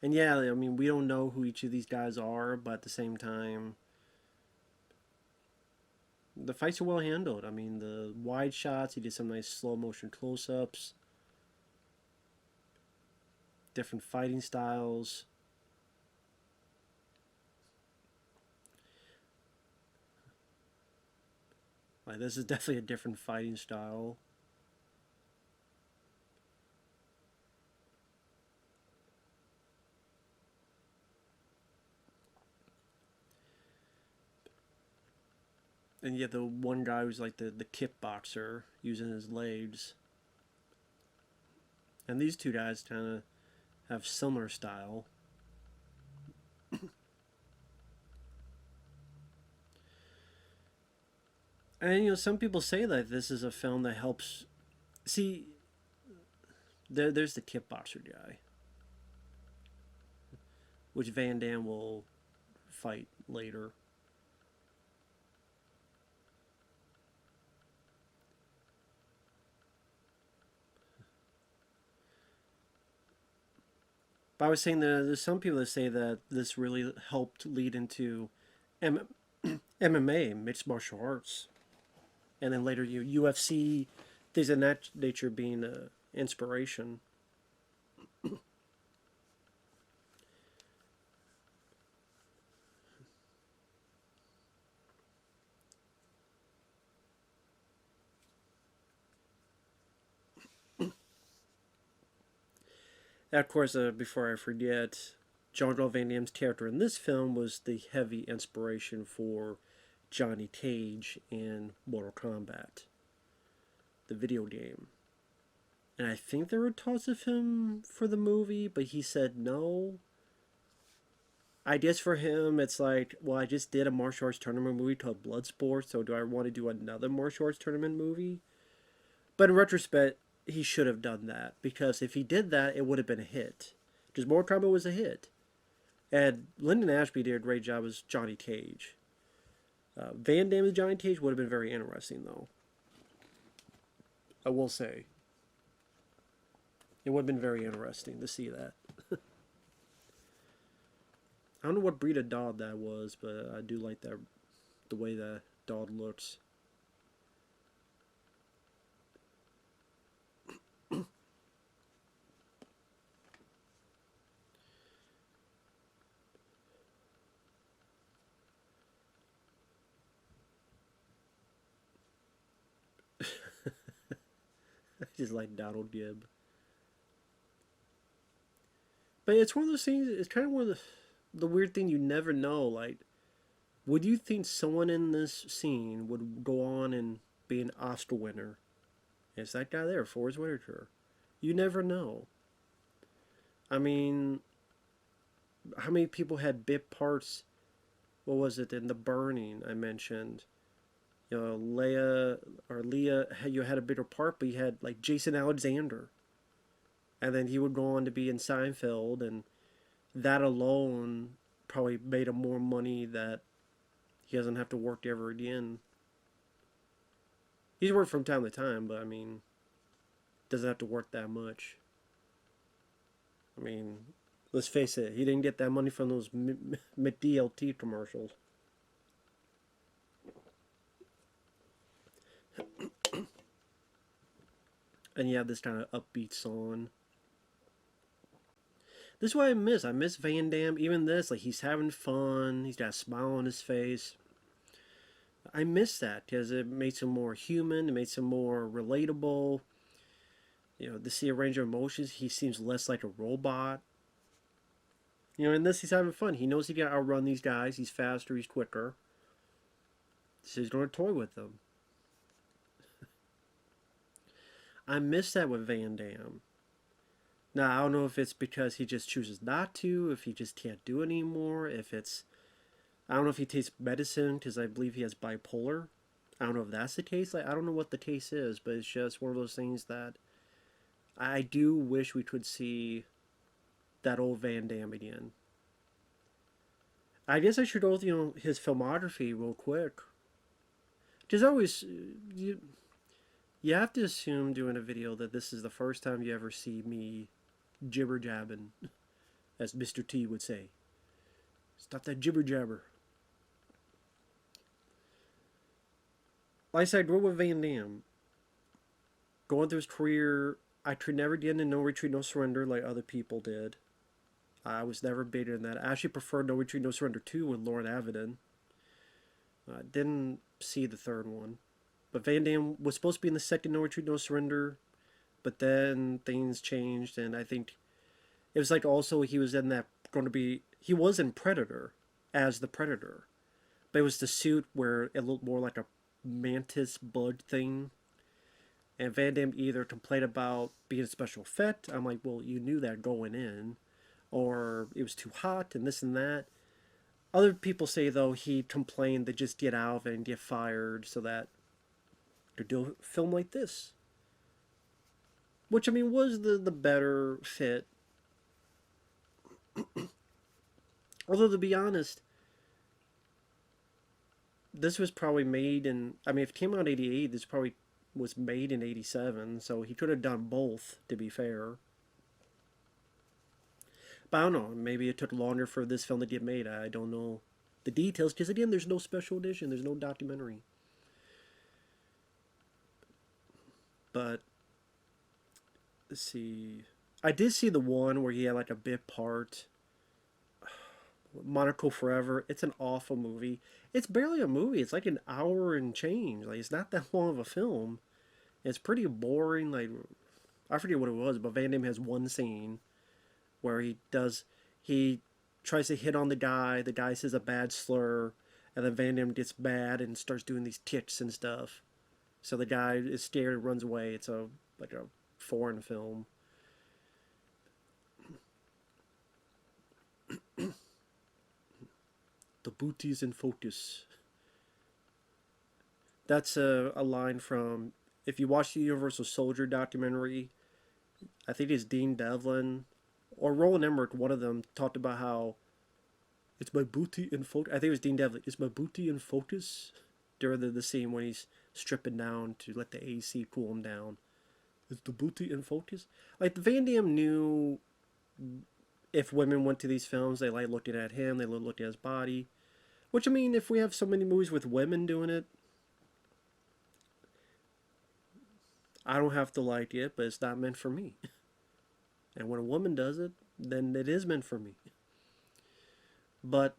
Speaker 1: And yeah, I mean, we don't know who each of these guys are, but at the same time, the fights are well handled. I mean, the wide shots, he did some nice slow motion close-ups. Different fighting styles. Like, this is definitely a different fighting style. And yet the one guy who's like the kickboxer using his legs. And these two guys kind of have similar style. And, you know, some people say that this is a film that helps... See, there's the kickboxer guy. Which Van Damme will fight later. But I was saying that there's some people that say that this really helped lead into MMA, mixed martial arts. And then later UFC, things of that nature being inspiration. And of course, before I forget, Jean-Claude Van Damme's character in this film was the heavy inspiration for Johnny Cage in Mortal Kombat, the video game. And I think there were talks of him for the movie, but he said no. I guess for him, it's like, well, I just did a martial arts tournament movie called Bloodsport, so do I want to do another martial arts tournament movie? But in retrospect, he should have done that, because if he did that, it would have been a hit. Because Mortal Kombat was a hit. And Lyndon Ashby did a great job as Johnny Cage. Van Damme as Johnny Cage would have been very interesting, though. I will say. It would have been very interesting to see that. I don't know what breed of dog that was, but I do like that, the way that dog looks. I just like Donald Gibb. But it's one of those things, it's kind of one of the weird thing you never know. Like, would you think someone in this scene would go on and be an Oscar winner? It's that guy there, Forrest Whitaker. You never know. I mean, how many people had bit parts? What was it in The Burning? I mentioned. You know, Leah, you had a bigger part, but you had like Jason Alexander, and then he would go on to be in Seinfeld, and that alone probably made him more money that he doesn't have to work ever again. He's worked from time to time, but I mean, doesn't have to work that much. I mean, let's face it, he didn't get that money from those McDLT commercials. And you have this kind of upbeat song. This is what I miss. I miss Van Damme. Even this, like, he's having fun. He's got a smile on his face. I miss that because it makes him more human. It makes him more relatable. You know, to see a range of emotions, he seems less like a robot. You know, in this, he's having fun. He knows he can outrun these guys. He's faster. He's quicker. So he's going to toy with them. I miss that with Van Damme. Now, I don't know if it's because he just chooses not to, if he just can't do it anymore, if it's... I don't know if he takes medicine, because I believe he has bipolar. I don't know if that's the case. Like, I don't know what the case is, but it's just one of those things that I do wish we could see that old Van Damme again. I guess I should go with, his filmography real quick. Because always... You have to assume doing a video that this is the first time you ever see me jibber jabbing, as Mr. T would say. Stop that jibber jabber. Like I said, I grew up with Van Damme. Going through his career, I could never get into No Retreat, No Surrender like other people did. I was never bigger than that. I actually preferred No Retreat, No Surrender 2 with Lauren Avedon. I didn't see the third one. But Van Damme was supposed to be in the second No Retreat, No Surrender, but then things changed, and I think it was like also he was in that he was in Predator as the Predator, but it was the suit where it looked more like a mantis bug thing, and Van Damme either complained about being a special effect, I'm like, well, you knew that going in, or it was too hot and this and that. Other people say, though, he complained to just get out of it and get fired so that to do a film like this, which I mean was the better fit. Although to be honest, this was probably made in, I mean, if it came out in '88, this probably was made in '87, so he could have done both, to be fair. But I don't know, maybe it took longer for this film to get made. I don't know the details because again, there's no special edition, there's no documentary. But let's see. I did see the one where he had like a bit part. Monaco Forever. It's an awful movie. It's barely a movie. It's like an hour and change. Like it's not that long of a film. It's pretty boring. Like I forget what it was, but Van Damme has one scene, where he tries to hit on the guy says a bad slur, and then Van Damme gets mad and starts doing these kicks and stuff. So the guy is scared and runs away. It's a foreign film. The booty's in focus. That's a line from, if you watch the Universal Soldier documentary, I think it's Dean Devlin or Roland Emmerich, one of them, talked about how it's my booty in focus. I think it was Dean Devlin. It's my booty in focus during the scene when he's stripping down to let the AC cool him down. Is the booty in focus? Like, Van Damme knew if women went to these films, they like looking at him, they looked at his body. Which, I mean, if we have so many movies with women doing it, I don't have to like it, but it's not meant for me. And when a woman does it, then it is meant for me. But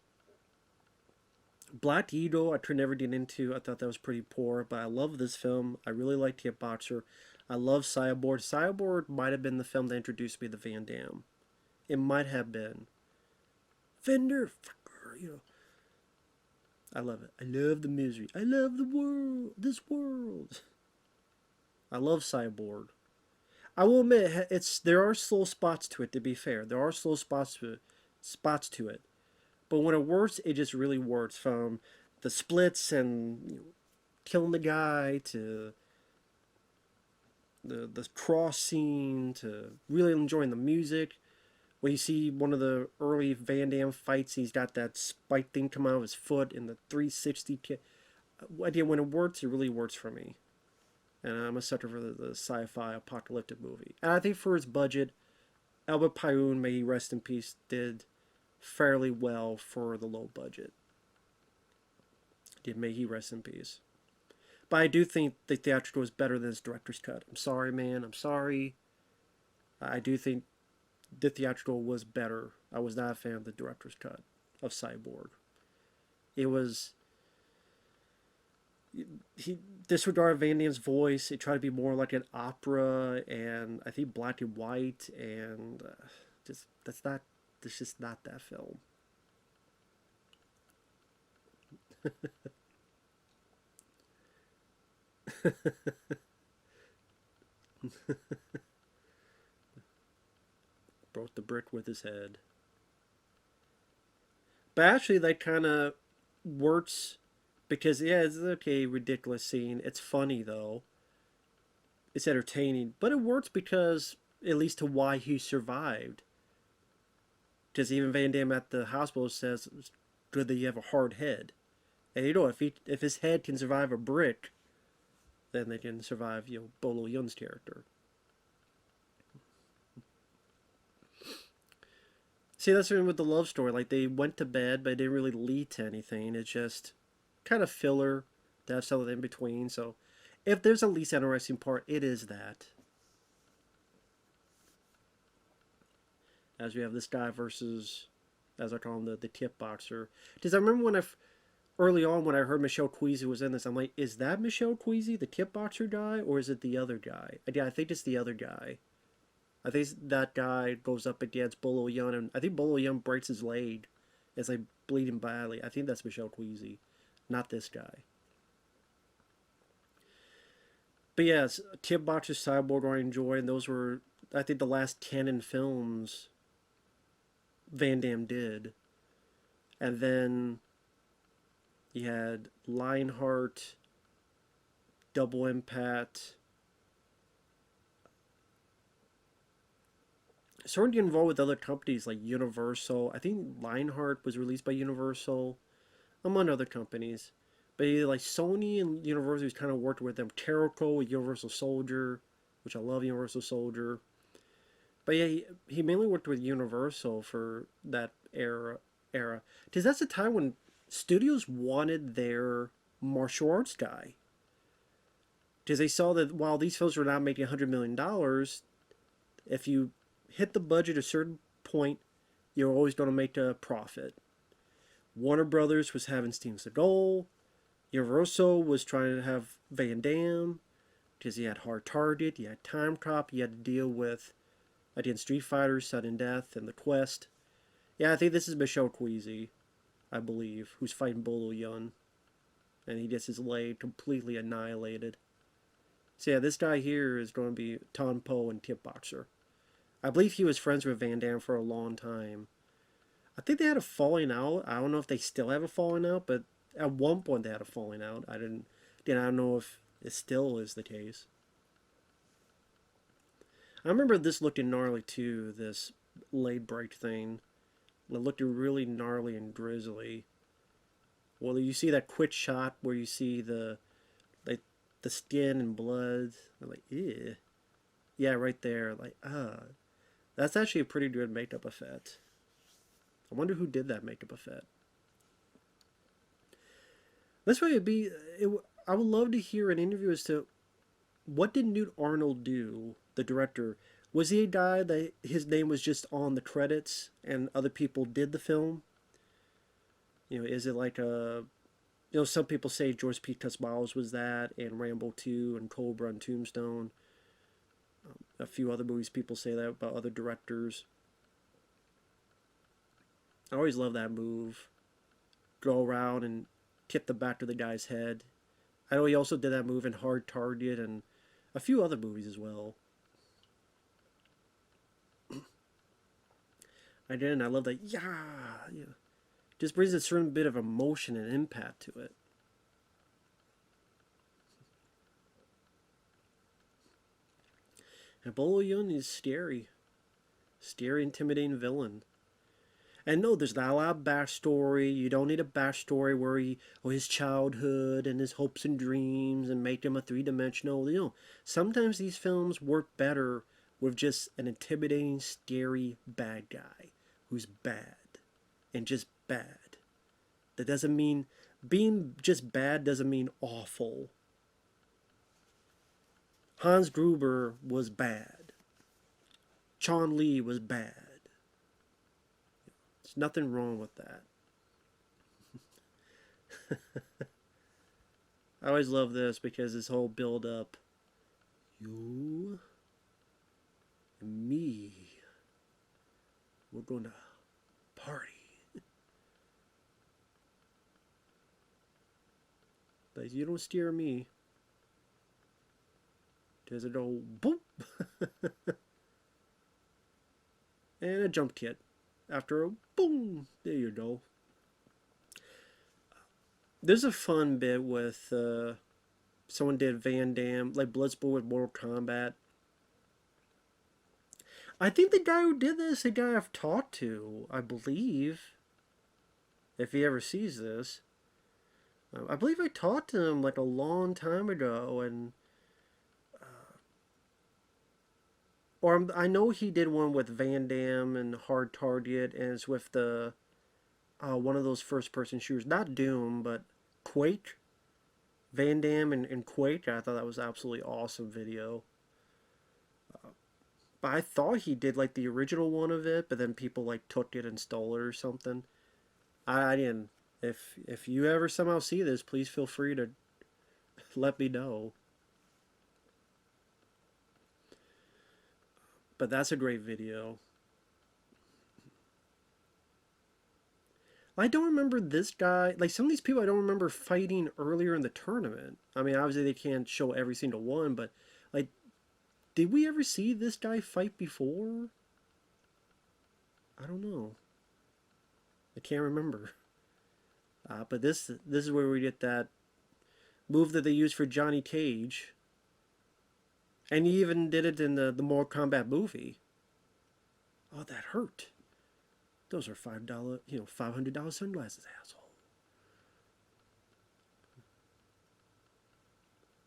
Speaker 1: Black Eagle, I could never get into. I thought that was pretty poor, but I love this film. I really like Kickboxer. I love Cyborg. Cyborg might have been the film that introduced me to Van Damme. It might have been. Fender, fucker, you know. I love it. I love the misery. I love the world. This world. I love Cyborg. I will admit, there are slow spots to it. To be fair, there are slow spots to it. But when it works, it just really works. From the splits and killing the guy to the cross scene to really enjoying the music. When you see one of the early Van Damme fights, he's got that spike thing come out of his foot in the 360 kick. Again, when it works, it really works for me. And I'm a sucker for the sci-fi apocalyptic movie. And I think for its budget, Albert Pyun, may he rest in peace, did fairly well for the low budget. May he rest in peace. But I do think the theatrical is better than his director's cut. I'm sorry, man. I'm sorry. I do think the theatrical was better. I was not a fan of the director's cut of Cyborg. It was... He disregarded Van Damme's voice. It tried to be more like an opera, and I think black and white, and that's just not that film. Broke the brick with his head. But actually, that kind of works because, yeah, it's okay, ridiculous scene. It's funny, though. It's entertaining. But it works because, at least to why he survived. Because even Van Damme at the hospital says, it's good that you have a hard head. And you know, if his head can survive a brick, then they can survive, Bolo Yeung's character. See, that's even with the love story. Like, they went to bed, but it didn't really lead to anything. It's just kind of filler to have something in between. So, if there's a least interesting part, it is that. As we have this guy versus, as I call him, the kickboxer. Because I remember early on when I heard Michel Queasy was in this, I'm like, is that Michel Queasy, the kickboxer guy, or is it the other guy? Yeah, I think it's the other guy. I think that guy goes up against Bolo Yeung, and I think Bolo Yeung breaks his leg. It's like bleeding badly. I think that's Michel Queasy, not this guy. But yes, Kickboxer, Cyborg I enjoy, and those were, I think, the last canon films Van Damme did. And then you had Lionheart, Double Impact. Starting to get involved with other companies like Universal. I think Lionheart was released by Universal, among other companies. But either like Sony and Universal was kind of worked with them. Terrico with Universal Soldier, which I love Universal Soldier. But yeah, he mainly worked with Universal for that era. Because that's the time when studios wanted their martial arts guy. Because they saw that while these films were not making $100 million, if you hit the budget at a certain point, you're always going to make a profit. Warner Brothers was having Steven Seagal. Universal was trying to have Van Damme because he had Hard Target, he had Time Cop, he had to deal with, at the end, Street Fighter, Sudden Death, and The Quest. Yeah, I think this is Michelle Queasy, I believe, who's fighting Bolo Yeung. And he gets his leg completely annihilated. So yeah, this guy here is going to be Ton Po and kickboxer. I believe he was friends with Van Damme for a long time. I think they had a falling out. I don't know if they still have a falling out, but at one point they had a falling out. I don't know if it still is the case. I remember this looking gnarly too, this leg break thing. It looked really gnarly and grisly. Well, you see that quick shot where you see the skin and blood. I'm like, ew. Yeah, right there. Like, that's actually a pretty good makeup effect. I wonder who did that makeup effect. This way, I would love to hear an interview as to what did Newt Arnold do, the director. Was he a guy that his name was just on the credits and other people did the film? Is it like a... some people say George P. Cosmalos was that, and Rambo 2, and Cobra, and Tombstone. A few other movies people say that about other directors. I always love that move. Go around and tip the back of the guy's head. I know he also did that move in Hard Target and a few other movies as well. I love that. Yeah. Just brings a certain bit of emotion and impact to it. And Bolo Yeung is scary. Scary, intimidating villain. And no, there's not a lot of backstory. You don't need a backstory where his childhood and his hopes and dreams and make him a three-dimensional. Sometimes these films work better with just an intimidating, scary bad guy who's bad and just bad. That doesn't mean being just bad doesn't mean awful. Hans Gruber was bad. Chun-Li was bad. There's nothing wrong with that. I always love this because this whole build up. You and me. We're gonna party. But you don't steer me. There's a go boop. And a jump kit. After a boom, there you go. There's a fun bit with someone did Van Damme, like Bloodsport with Mortal Kombat. I think the guy who did this, the guy I've talked to, I believe, if he ever sees this, I believe I talked to him like a long time ago, and I know he did one with Van Damme and Hard Target, and it's with the one of those first-person shooters, not Doom, but Quake. Van Damme and Quake. I thought that was absolutely awesome video. But I thought he did like the original one of it, but then people like took it and stole it or something. I didn't. If you ever somehow see this, please feel free to let me know. But that's a great video. I don't remember this guy. Like, some of these people I don't remember fighting earlier in the tournament. I mean, obviously they can't show every single one, but, like, did we ever see this guy fight before? I don't know. I can't remember. But this is where we get that move that they used for Johnny Cage. And he even did it in the Mortal Kombat movie. Oh, that hurt. Those are $5, $500 sunglasses, asshole.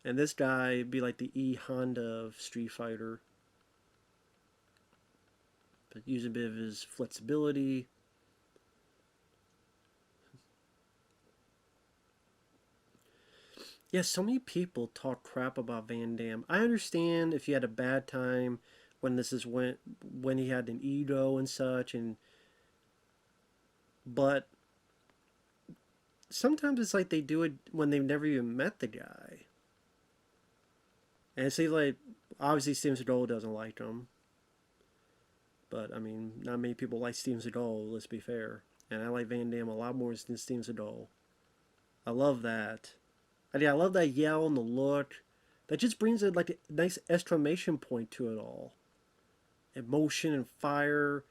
Speaker 1: And this guy be like the E Honda of Street Fighter. But use a bit of his flexibility. Yeah, so many people talk crap about Van Damme. I understand if you had a bad time when when he had an ego and such, but sometimes it's like they do it when they've never even met the guy. And it seems like, obviously Steven Seagal doesn't like him. But I mean, not many people like Steven Seagal. Let's be fair. And I like Van Damme a lot more than Steven Seagal. I love that. I love that yell and the look. That just brings a like a nice exclamation point to it all. Emotion and fire.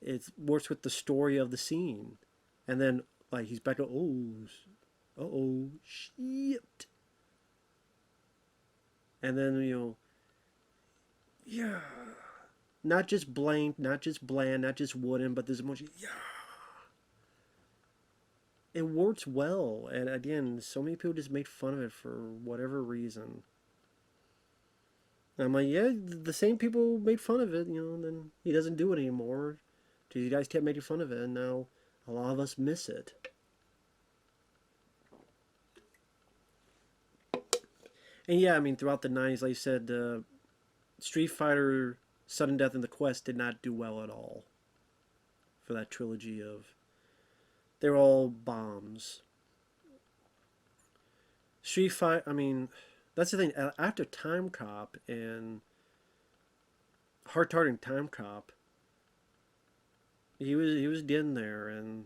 Speaker 1: It works with the story of the scene. And then like he's back to oh shit. And then yeah, not just blank, not just bland, not just wooden, but there's emotion. Yeah, it works well. And again, so many people just made fun of it for whatever reason. And I'm like, yeah, the same people made fun of it, and then he doesn't do it anymore. Because you guys kept making fun of it, and now a lot of us miss it. And yeah, I mean, throughout the 90s, like I said, Street Fighter, Sudden Death, and The Quest did not do well at all for that trilogy of. They're all bombs. Street Fighter, I mean, that's the thing. After Time Cop and Hard Target and Time Cop, he was getting there, and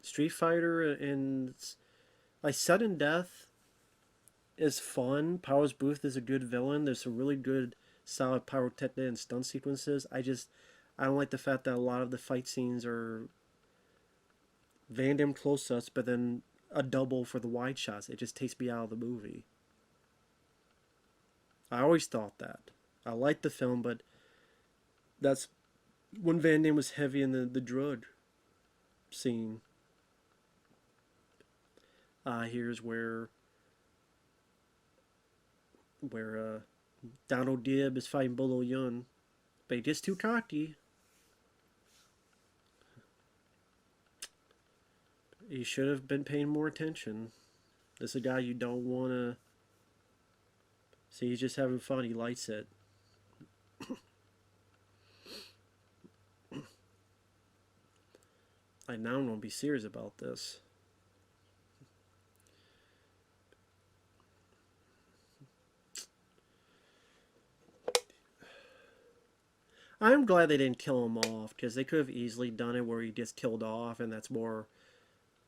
Speaker 1: Street Fighter and like Sudden Death is fun. Powers Booth is a good villain. There's some really good, solid pyrotechnic and stunt sequences. I don't like the fact that a lot of the fight scenes are Van Damme close-ups, but then a double for the wide shots. It just takes me out of the movie. I always thought that. I liked the film, but that's when Van Damme was heavy in the drug scene. Here's where Donald Gibb is fighting Bolo Yeung, but he's just too cocky. He should have been paying more attention. This is a guy you don't want to see. He's just having fun. He likes it. I now I'm going to be serious about this. I'm glad they didn't kill him off, because they could have easily done it where he gets killed off, and that's more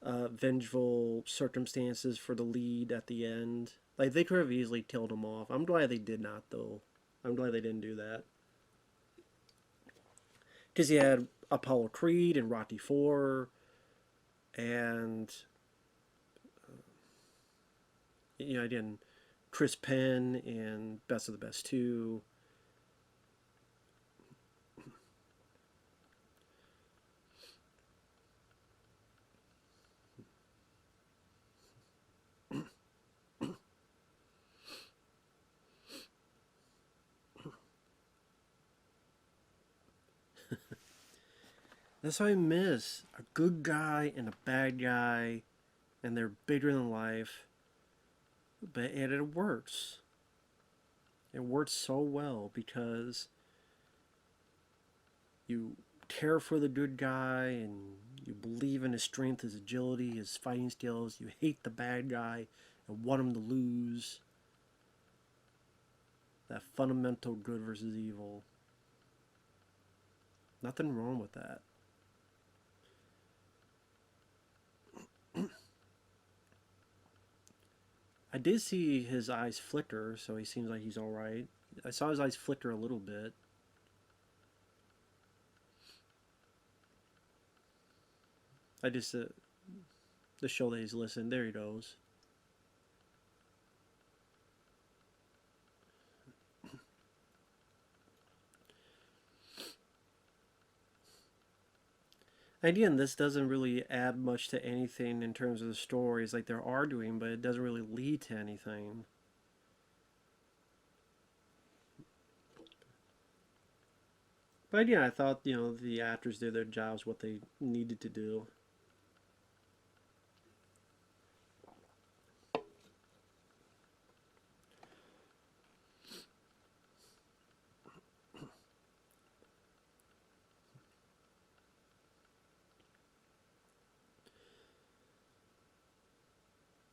Speaker 1: vengeful circumstances for the lead at the end. Like, they could have easily killed him off. I'm glad they did not, though. I'm glad they didn't do that. Because you had Apollo Creed and Rocky 4, and again, Chris Penn and Best of the Best 2. That's what I miss. A good guy and a bad guy, and they're bigger than life. And it works. It works so well because you care for the good guy and you believe in his strength, his agility, his fighting skills. You hate the bad guy and want him to lose. That fundamental good versus evil. Nothing wrong with that. I did see his eyes flicker, so he seems like he's alright. I saw his eyes flicker a little bit. I just, to show that he's listening. There he goes. Again, this doesn't really add much to anything in terms of the stories. Like, they're arguing, but it doesn't really lead to anything. But again, I thought, the actors did their jobs, what they needed to do.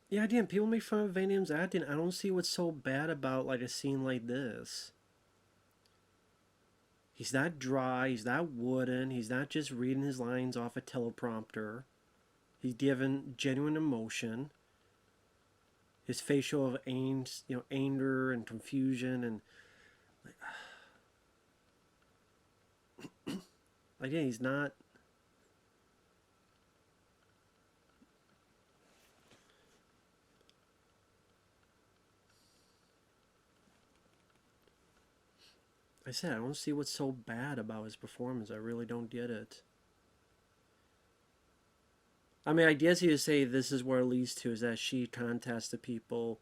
Speaker 1: Yeah, again, people make fun of Van Damme's acting. I don't see what's so bad about, like, a scene like this. He's not dry. He's not wooden. He's not just reading his lines off a teleprompter. He's given genuine emotion. His facial of anger and confusion and again, he's not. I said I don't see what's so bad about his performance. I really don't get it. I mean, I guess you could say this is where it leads to is that she contacts the people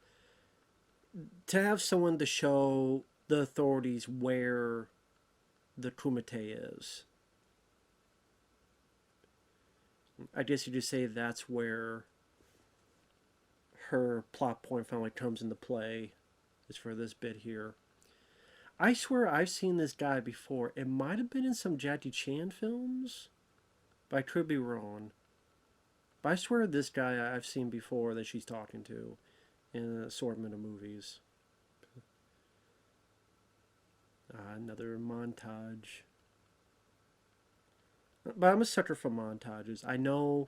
Speaker 1: to have someone to show the authorities where the Kumite is. I guess you could say that's where her plot point finally comes into play, is for this bit here. I swear I've seen this guy before. It might have been in some Jackie Chan films, but I could be wrong. But I swear this guy I've seen before that she's talking to in an assortment of movies. Another montage. But I'm a sucker for montages. I know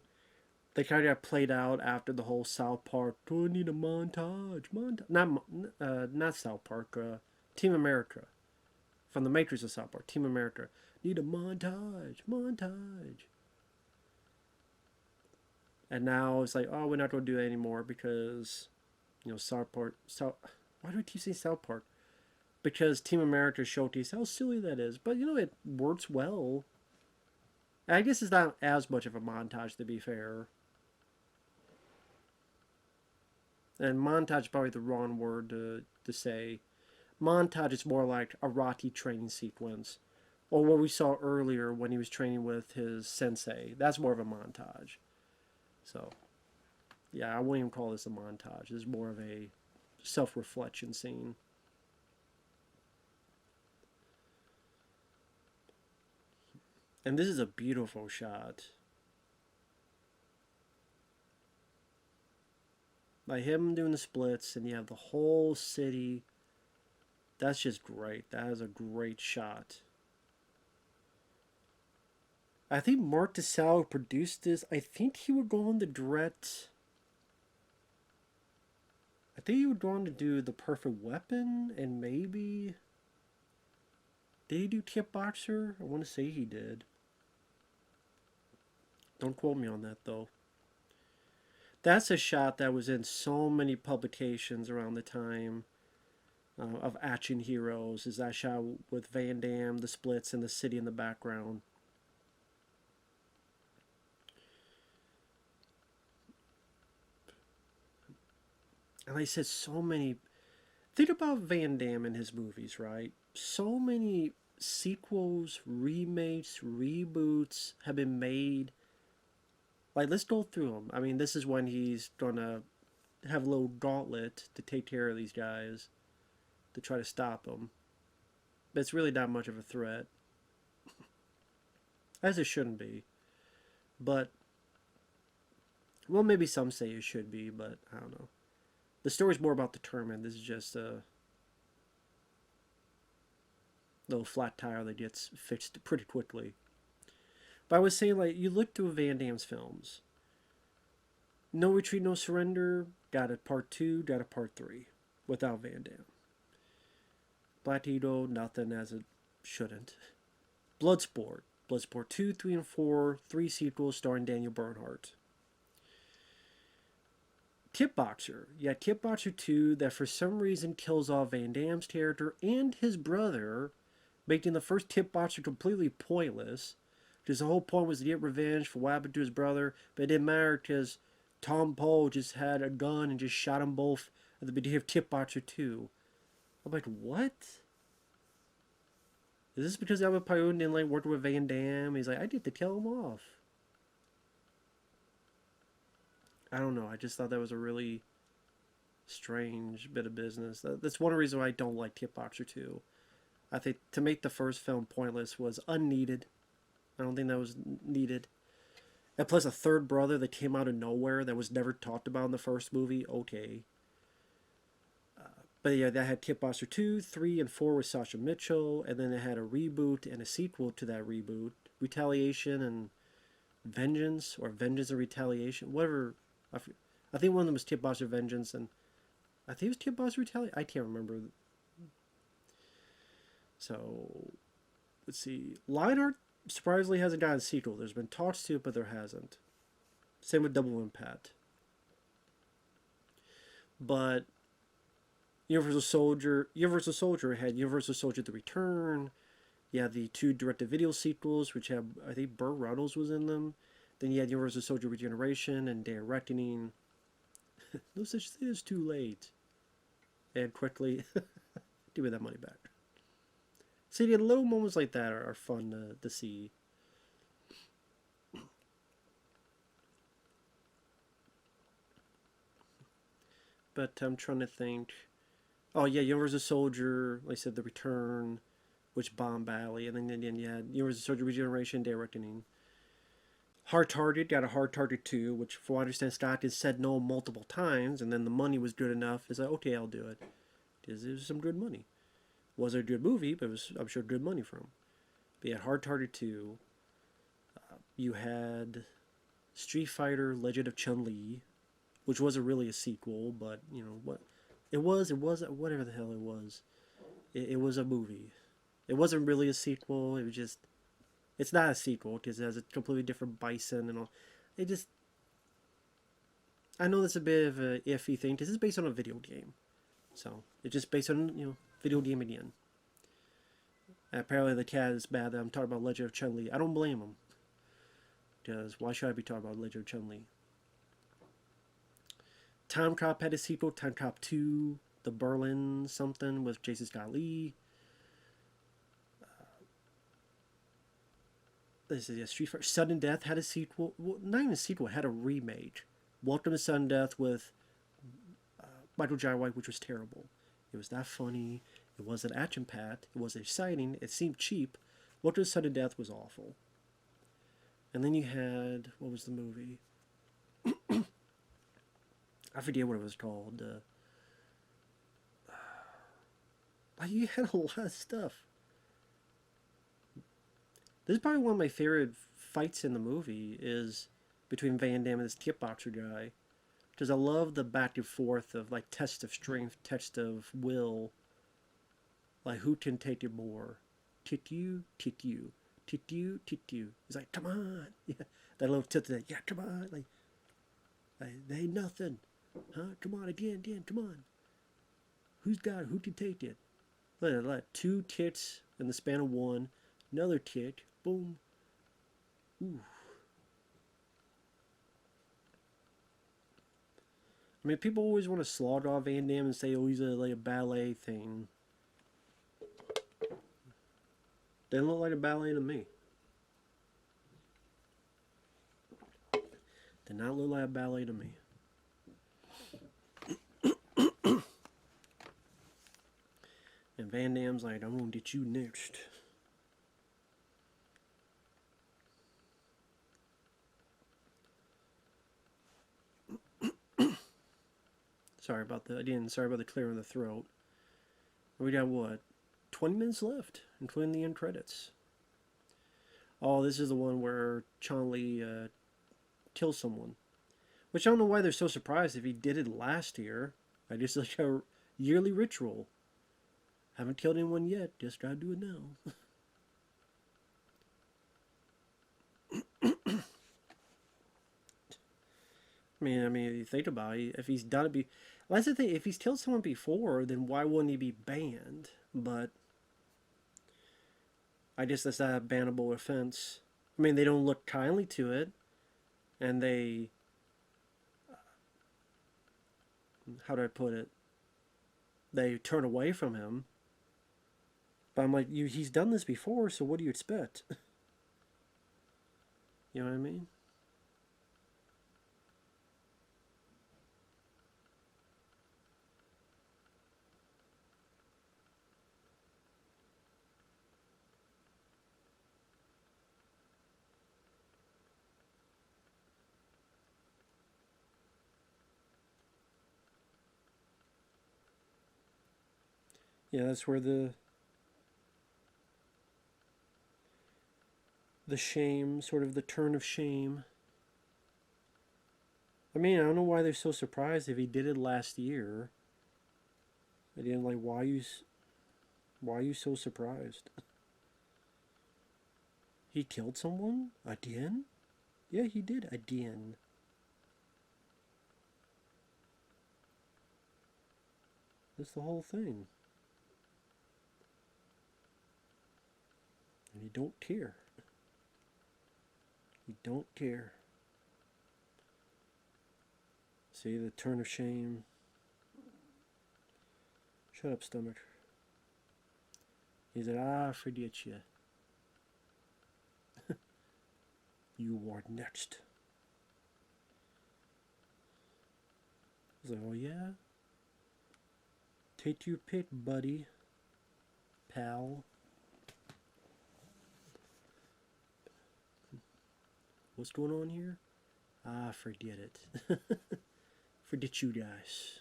Speaker 1: they kind of got played out after the whole South Park. Do I need a montage? Not South Park. Team America. From the makers of South Park. Team America. Need a montage. Montage. And now it's like, oh, we're not going to do that anymore because, South Park. Why do I keep saying South Park? Because Team America showcased how silly that is. But, it works well. I guess it's not as much of a montage, to be fair. And montage is probably the wrong word to say. Montage is more like a Rocky training sequence. Or what we saw earlier when he was training with his sensei. That's more of a montage. So, yeah, I wouldn't even call this a montage. It's more of a self-reflection scene. And this is a beautiful shot. Like him doing the splits, and you have the whole city. That's just great. That is a great shot. I think Mark DeSalle produced this. I think he would go on to direct. I think he would go on to do The Perfect Weapon, and maybe. Did he do Kickboxer? I want to say he did. Don't quote me on that, though. That's a shot that was in so many publications around the time of action heroes. Is that shot with Van Damme, the splits, and the city in the background. And like I said, so many. Think about Van Damme and his movies, right? So many sequels, remakes, reboots have been made. Like, let's go through them. I mean, this is when he's gonna have a little gauntlet to take care of these guys, to try to stop them. But it's really not much of a threat. As it shouldn't be. But, well, maybe some say it should be, but I don't know. The story's more about the tournament. This is just a little flat tire that gets fixed pretty quickly. But I was saying, like, you look through Van Damme's films. No Retreat, No Surrender, got a part 2, got a part 3, without Van Damme. Black Widow, nothing as it shouldn't. Bloodsport, Bloodsport 2, 3, and 4, 3 sequels starring Daniel Bernhardt. Kickboxer, yeah, Kickboxer 2, that for some reason kills off Van Damme's character and his brother, making the first Kickboxer completely pointless. Because the whole point was to get revenge for what happened to his brother, but it didn't matter because Tom Poe just had a gun and just shot them both at the beginning of Kickboxer 2. I'm like, what? Is this because Albert Pyun didn't like working with Van Damme? He's like, I need to kill him off. I don't know. I just thought that was a really strange bit of business. That's one reason why I don't like Kickboxer 2. I think to make the first film pointless was unneeded. I don't think that was needed. And plus a third brother that came out of nowhere that was never talked about in the first movie. Okay. But yeah, that had Kickboxer 2, 3, and 4 with Sasha Mitchell, and then it had a reboot and a sequel to that reboot, Retaliation and Vengeance, or Vengeance and Retaliation, whatever. I think one of them was Kickboxer Vengeance, and I think it was Kickboxer Retaliation. I can't remember. So, let's see. Lionheart surprisingly hasn't gotten a sequel. There's been talks to it, but there hasn't. Same with Double Impact. But Universal Soldier had Universal Soldier: The Return. You had the 2 direct-to-video sequels, which had, I think, Burt Reynolds was in them. Then you had Universal Soldier: Regeneration and Day of Reckoning. No such thing as too late. And quickly, give me that money back. See, the little moments like that are fun to see. But I'm trying to think. Oh yeah, Universal Soldier, like I said, The Return, which bombed badly, and then you had Universal Soldier: Regeneration, Day of Reckoning. Hard Target got a Hard Target 2, which, for what I understand, Stockton said no multiple times, and then the money was good enough. It's like, okay, I'll do it. It was some good money. Was it a good movie, but it was, I'm sure, good money for him. But you had Hard Target 2. You had Street Fighter: Legend of Chun-Li, which wasn't really a sequel, but, you know, what it was, whatever the hell it was. It was a movie. It wasn't really a sequel. It was just, it's not a sequel because it has a completely different Bison and all. It just, I know that's a bit of an iffy thing because it's based on a video game. So, it's just based on, you know, video game again. And apparently the cat is bad that I'm talking about Legend of Chun-Li. I don't blame him. Because why should I be talking about Legend of Chun-Li? Time Cop had a sequel, Time Cop 2, The Berlin something with Jason Scott Lee. This is Street Fighter. Sudden Death had a sequel. Well, not even a sequel, it had a remake. Welcome to Sudden Death with Michael Jai White, which was terrible. It was not funny. It wasn't action-packed. It wasn't exciting. It seemed cheap. Welcome to Sudden Death was awful. And then you had, what was the movie? I forget what it was called. You had a lot of stuff. This is probably one of my favorite fights in the movie is between Van Damme and this kickboxer guy. Because I love the back and forth of, like, test of strength, test of will. Like, who can take it more? Tit you, tit you. Tit you, tit you. He's like, come on. Yeah, that little tit that, yeah, come on. Like, they ain't nothing. Huh? Come on, again, come on. Who's got it? Who can take it? Like 2 tits in the span of 1. Another tit. Boom. Ooh. I mean, people always want to slog off Van Damme and say, oh, he's like a ballet thing. Didn't look like a ballet to me. Did not look like a ballet to me. And Van Damme's like, I'm going to get you next. Sorry about the clear in the throat. We got what? 20 minutes left, including the end credits. Oh, this is the one where Chun-Li kills someone. Which I don't know why they're so surprised if he did it last year. I just like a yearly ritual. Haven't killed anyone yet, just gotta do it now. I mean, if you think about it, if he's done it that's the thing, if he's killed someone before, then why wouldn't he be banned? But I guess that's not a bannable offense. I mean, they don't look kindly to it, and they, how do I put it? They turn away from him. But I'm like, he's done this before, so what do you expect? You know what I mean? Yeah, that's where the shame, sort of the turn of shame. I mean, I don't know why they're so surprised if he did it last year. I didn't like why are you so surprised? He killed someone again? Yeah, he did again. That's the whole thing. And you don't care. You don't care. See the turn of shame. Shut up, stomach. He said, forget you. You are next. I was like, oh yeah? Take your pick, buddy. Pal. What's going on here? Forget it. Forget you guys.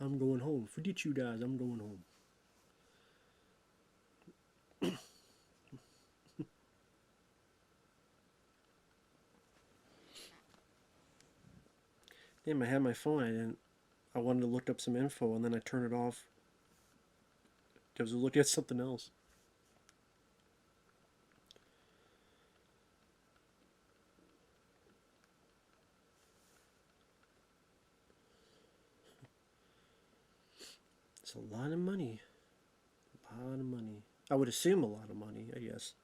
Speaker 1: I'm going home. Forget you guys. I'm going home. Damn, I had my phone. I wanted to look up some info and then I turned it off. I was looking at something else. It's a lot of money. A lot of money. I would assume a lot of money, I guess.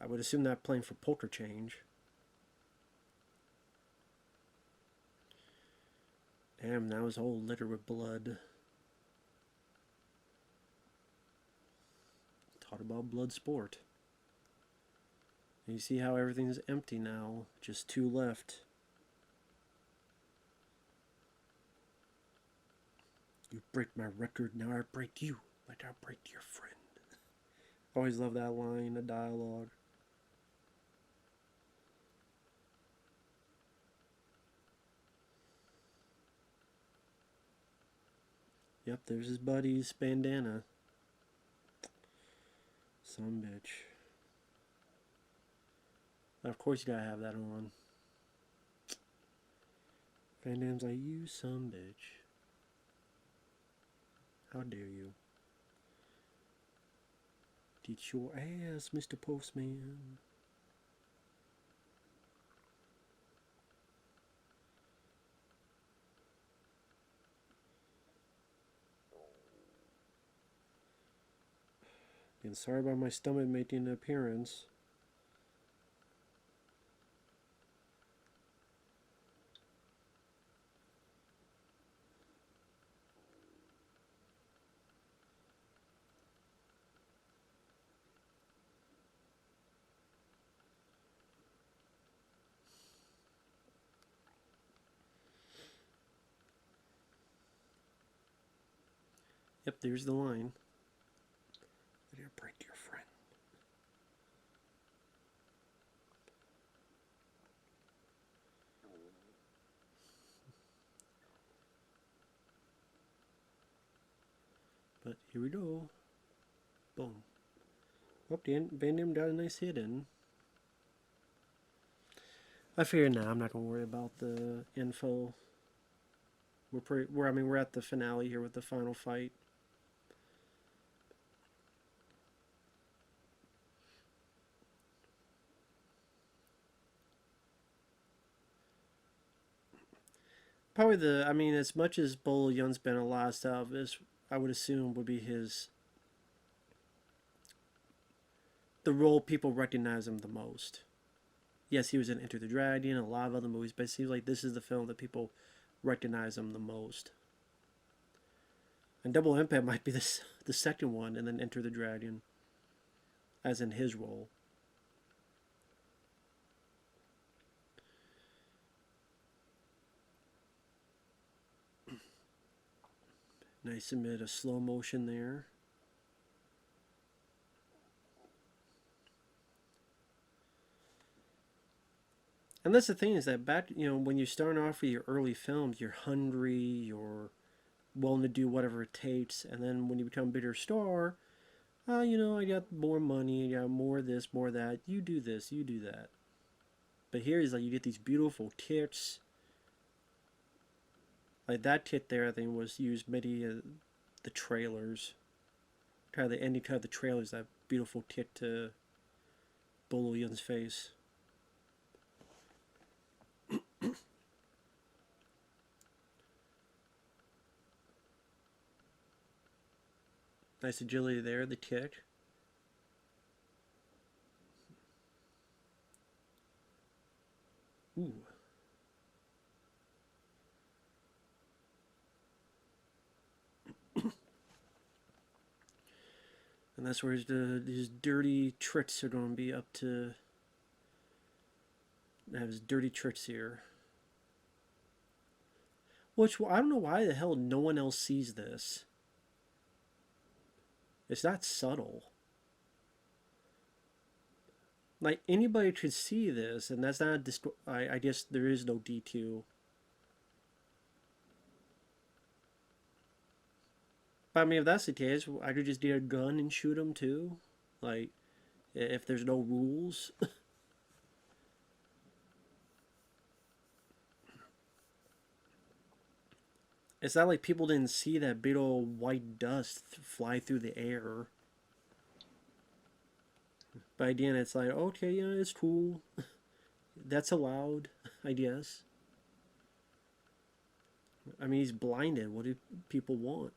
Speaker 1: I would assume that playing for poker change. Damn, now his whole litter with blood. Taught about Bloodsport. And you see how everything's empty now. Just 2 left. You break my record, now I break you like I break your friend. Always love that line, the dialogue. Yep, there's his buddy's bandana. Some bitch. Of course you gotta have that on. Van Damme's like, you some bitch. How dare you? Get your ass, Mr. Postman. And sorry about my stomach making an appearance. Yep, there's the line. Let her break your friend. But here we go. Boom. Oh, Van Damme got a nice hit in. I figured, nah, I'm not gonna worry about the info. We're at the finale here with the final fight. Probably as much as Bolo Yeung's been a lot of stuff, this I would assume would be the role people recognize him the most. Yes, he was in Enter the Dragon and a lot of other movies, but it seems like this is the film that people recognize him the most. And Double Impact might be the second one, and then Enter the Dragon, as in his role. Nice to admit a slow motion there. And that's the thing is that back, when you're starting off with your early films, you're hungry, you're willing to do whatever it takes. And then when you become a bigger star, I got more money, I got more of this, more of that. You do this, you do that. But here is like you get these beautiful kits. Like that kit there, I think was used maybe the trailers. Kind of the ending cut of the trailers. That beautiful kit to Bolo Yeung's face. Nice agility there, the kick. Ooh. And that's where his dirty tricks are going to be up to. Have his dirty tricks here. Which, I don't know why the hell no one else sees this. It's not subtle. Like, anybody could see this, and that's not I guess there is no DQ. But I mean, if that's the case, I could just get a gun and shoot him too. Like, if there's no rules. It's not like people didn't see that big old white dust fly through the air. But again, it's like, okay, yeah, it's cool. That's allowed, I guess. I mean, he's blinded. What do people want?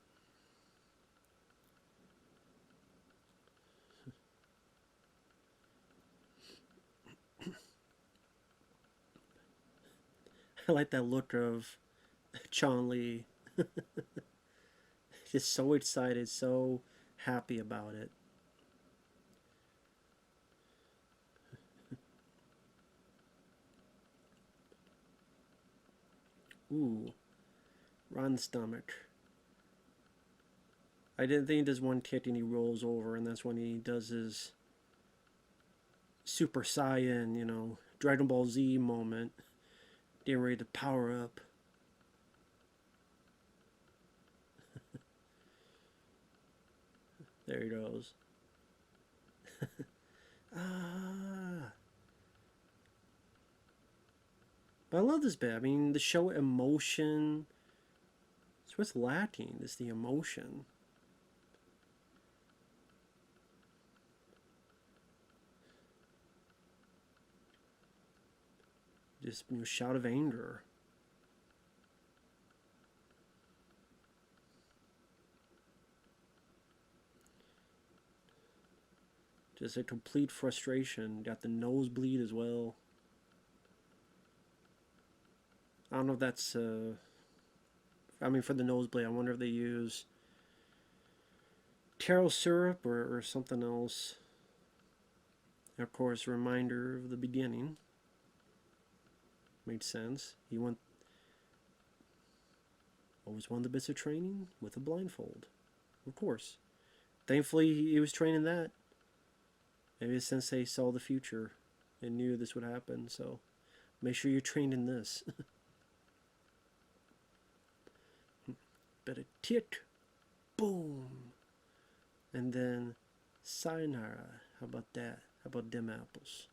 Speaker 1: I like that look of Chun-Li. Just so excited, so happy about it. Ooh, round the stomach. I didn't think he does one kick and he rolls over, and that's when he does his Super Saiyan, Dragon Ball Z moment. Getting ready to power up. There he goes. Ah. But I love this bit. I mean, the show emotion. It's what's lacking, is the emotion. Just shout of anger. Just a complete frustration. Got the nosebleed as well. I don't know if that's, I mean, for the nosebleed, I wonder if they use taro syrup or something else. And of course, a reminder of the beginning. Made sense. He always wanted the bits of training with a blindfold. Of course. Thankfully, he was training that. Maybe his sensei saw the future and knew this would happen, so make sure you're trained in this. Better tick, boom, and then sayonara. How about that? How about them apples?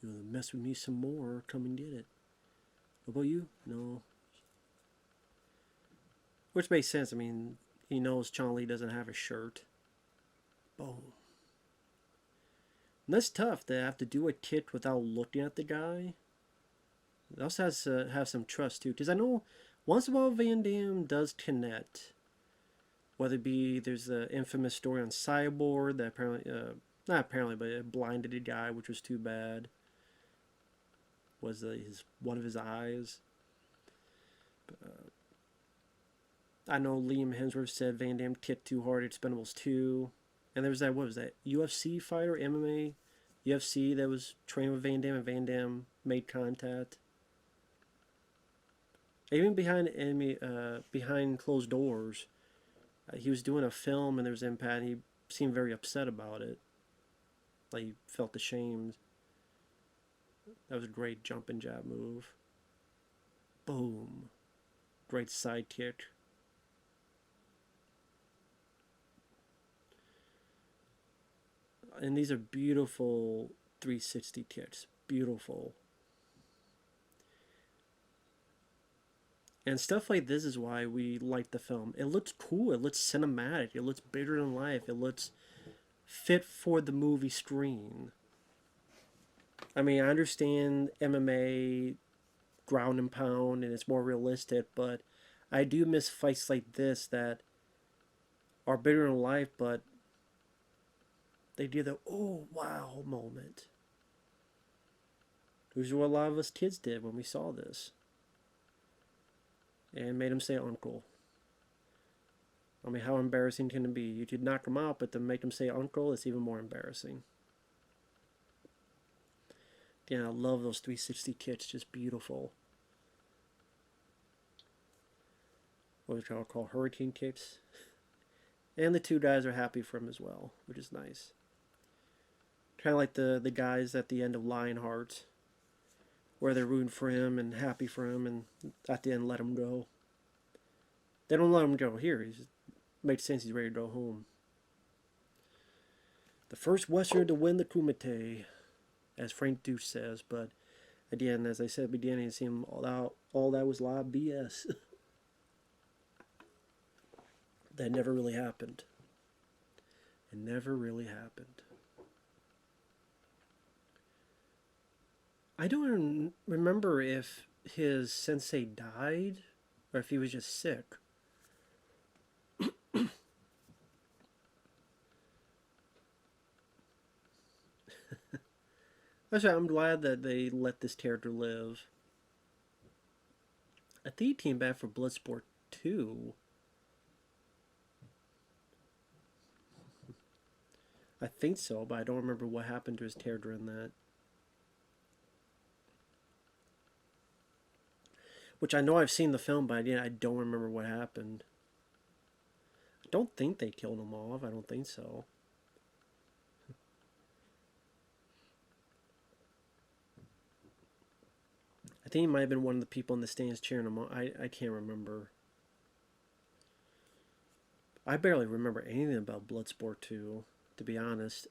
Speaker 1: You want to mess with me some more? Come and get it. What about you? No. Which makes sense. I mean, he knows Chun-Li doesn't have a shirt. Boom. And that's tough to have to do a kick without looking at the guy. It also has to have some trust too, because I know once in a while Van Damme does connect. Whether it be there's the infamous story on Cyborg that apparently, not apparently, but it blinded a guy, which was too bad. Was one of his eyes. I know Liam Hemsworth said Van Damme kicked too hard at Expendables 2. And there was that, what was that, UFC fighter, MMA, UFC that was training with Van Damme, and Van Damme made contact. Even behind closed doors, he was doing a film and there was impact, and he seemed very upset about it. Like he felt ashamed. That was a great jump and jab move. Boom. Great side kick. And these are beautiful 360 kicks. Beautiful. And stuff like this is why we like the film. It looks cool. It looks cinematic. It looks bigger than life. It looks fit for the movie screen. I mean, I understand MMA, ground and pound, and it's more realistic, but I do miss fights like this that are bigger than life, but they do the oh wow moment. Which is what a lot of us kids did when we saw this. And made him say uncle. I mean, how embarrassing can it be? You could knock him out, but to make him say uncle, it's even more embarrassing. Yeah, I love those 360 kicks, just beautiful. What we call hurricane kicks. And the two guys are happy for him as well, which is nice. Kind of like the guys at the end of Lionheart, where they're rooting for him and happy for him, and at the end let him go. They don't let him go here. It makes sense he's ready to go home. The first Westerner to win the Kumite, as Frank Dux says, but again, as I said at the beginning, it seemed all that was a lot of BS. That never really happened. It never really happened. I don't remember if his sensei died or if he was just sick. Actually, I'm glad that they let this character live. I think he came back for Bloodsport 2. I think so, but I don't remember what happened to his character in that. Which I know I've seen the film, but I don't remember what happened. I don't think they killed him off. I don't think so. I think he might have been one of the people in the stands cheering him on. I can't remember. I barely remember anything about Bloodsport 2, to be honest.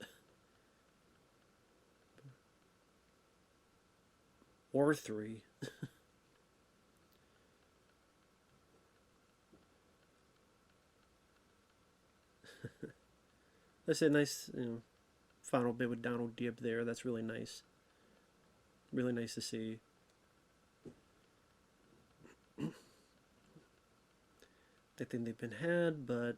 Speaker 1: Or 3. That's a nice, final bit with Donald Gibb there. That's really nice. Really nice to see. I think they've been had, but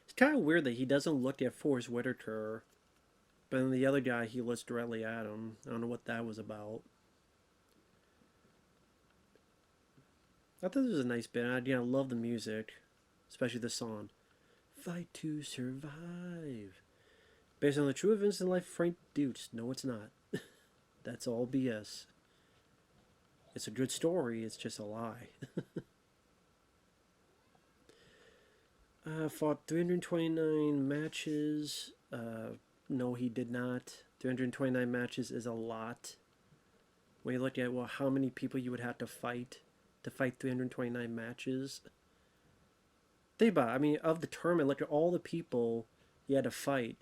Speaker 1: it's kind of weird that he doesn't look at Forrest Whitaker, but then the other guy, he looks directly at him. I don't know what that was about. I thought this was a nice bit. I love the music, especially the song. Fight to survive. Based on the true events in life of Frank Dux. No, it's not. That's all BS. It's a good story, it's just a lie. Fought 329 matches. No, he did not. 329 matches is a lot. When you look at how many people you would have to fight 329 matches. Think about it. I mean, of the tournament, look at all the people you had to fight.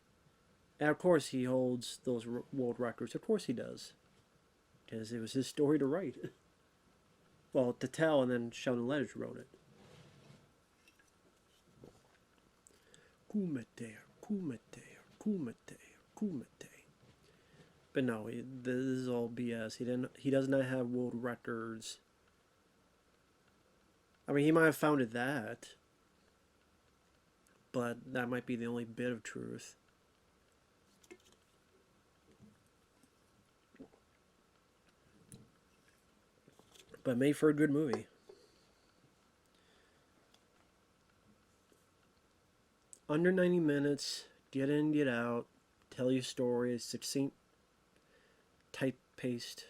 Speaker 1: And of course he holds those world records. Of course he does. Because it was his story to write. Well, to tell, and then Sheldon Letters wrote it. Kumite, Kumite, Kumite, Kumite. But no, this is all BS. He does not have world records. I mean, he might have founded that, but that might be the only bit of truth. But but made for a good movie. Under 90 minutes, get in, get out, tell your story, succinct, type-paced.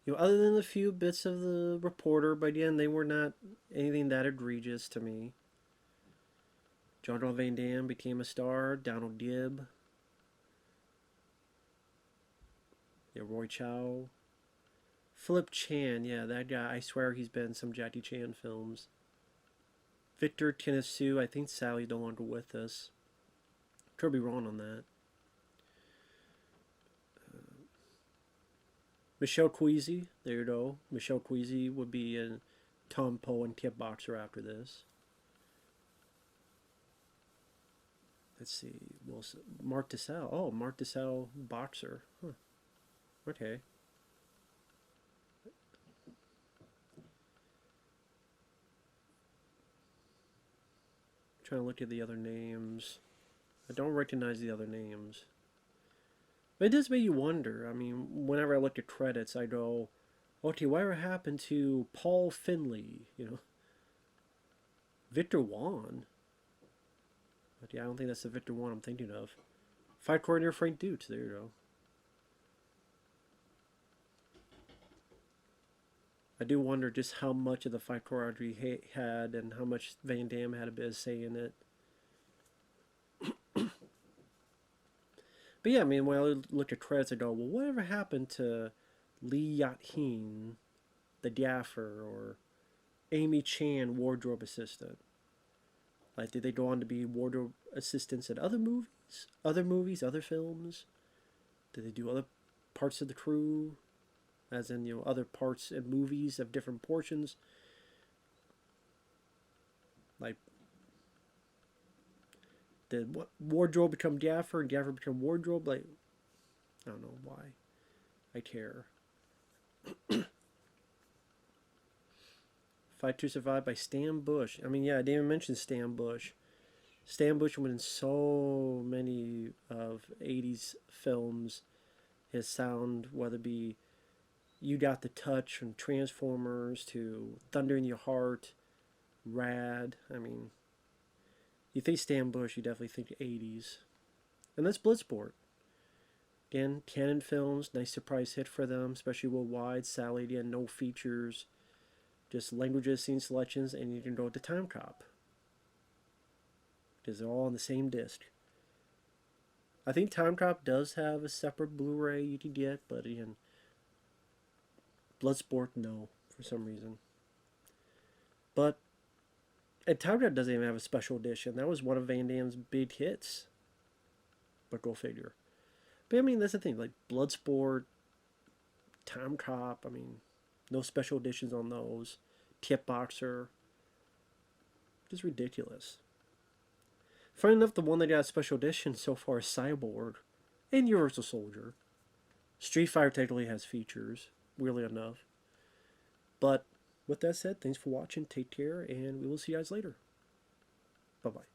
Speaker 1: You know, other than a few bits of the reporter, but again, they were not anything that egregious to me. Jean-Claude Van Damme became a star. Donald Gibb. Yeah, Roy Chiao. Philip Chan, yeah, that guy. I swear he's been in some Jackie Chan films. Victor Kinesu, I think Sally's no longer with us. Could be wrong on that. Michelle Queasy, there you go. Michelle Queasy would be in Tom Poe and Kickboxer after this. Let's see. Mark DeSalle. Oh, Mark DeSalle, boxer. Huh. Okay. Trying to look at the other names. I don't recognize the other names. But it does make you wonder. I mean, whenever I look at credits, I go, okay, whatever happened to Paul Finley? You know, Victor Wan. But yeah, I don't think that's the Victor Wan I'm thinking of. Fight coordinator Frank Dux. There you go. I do wonder just how much of the fight choreography he had and how much Van Damme had a bit of say in it. But yeah, I mean, when I look at credits, I go, well, whatever happened to Lee Yat-heen, the gaffer, or Amy Chan, wardrobe assistant? Like, did they go on to be wardrobe assistants in other movies, other films? Did they do other parts of the crew? As in, you know, other parts in movies of different portions? Like, did wardrobe become gaffer and gaffer become wardrobe? Like, I don't know why I care. Fight to Survive by Stan Bush. I mean, yeah, I didn't even mention Stan Bush. Stan Bush was in so many of 80s films. His sound, whether it be You Got the Touch from Transformers to Thunder in Your Heart, Rad. I mean, you think Stan Bush, you definitely think 80s. And that's Bloodsport. Again, Canon Films, nice surprise hit for them, especially worldwide. Sally, again, no features, just languages, scene selections, and you can go to Time Cop. Because they're all on the same disc. I think Time Cop does have a separate Blu-ray you can get, but again, Bloodsport, no, for some reason. But and Time Cop doesn't even have a special edition. That was one of Van Damme's big hits. But go figure. But I mean, that's the thing. Like Bloodsport, Time Cop. I mean, no special editions on those. Kickboxer. Just ridiculous. Funny enough, the one that got a special edition so far is Cyborg and Universal Soldier. Street Fighter technically has features, weirdly enough. But with that said, thanks for watching. Take care, and we will see you guys later. Bye-bye.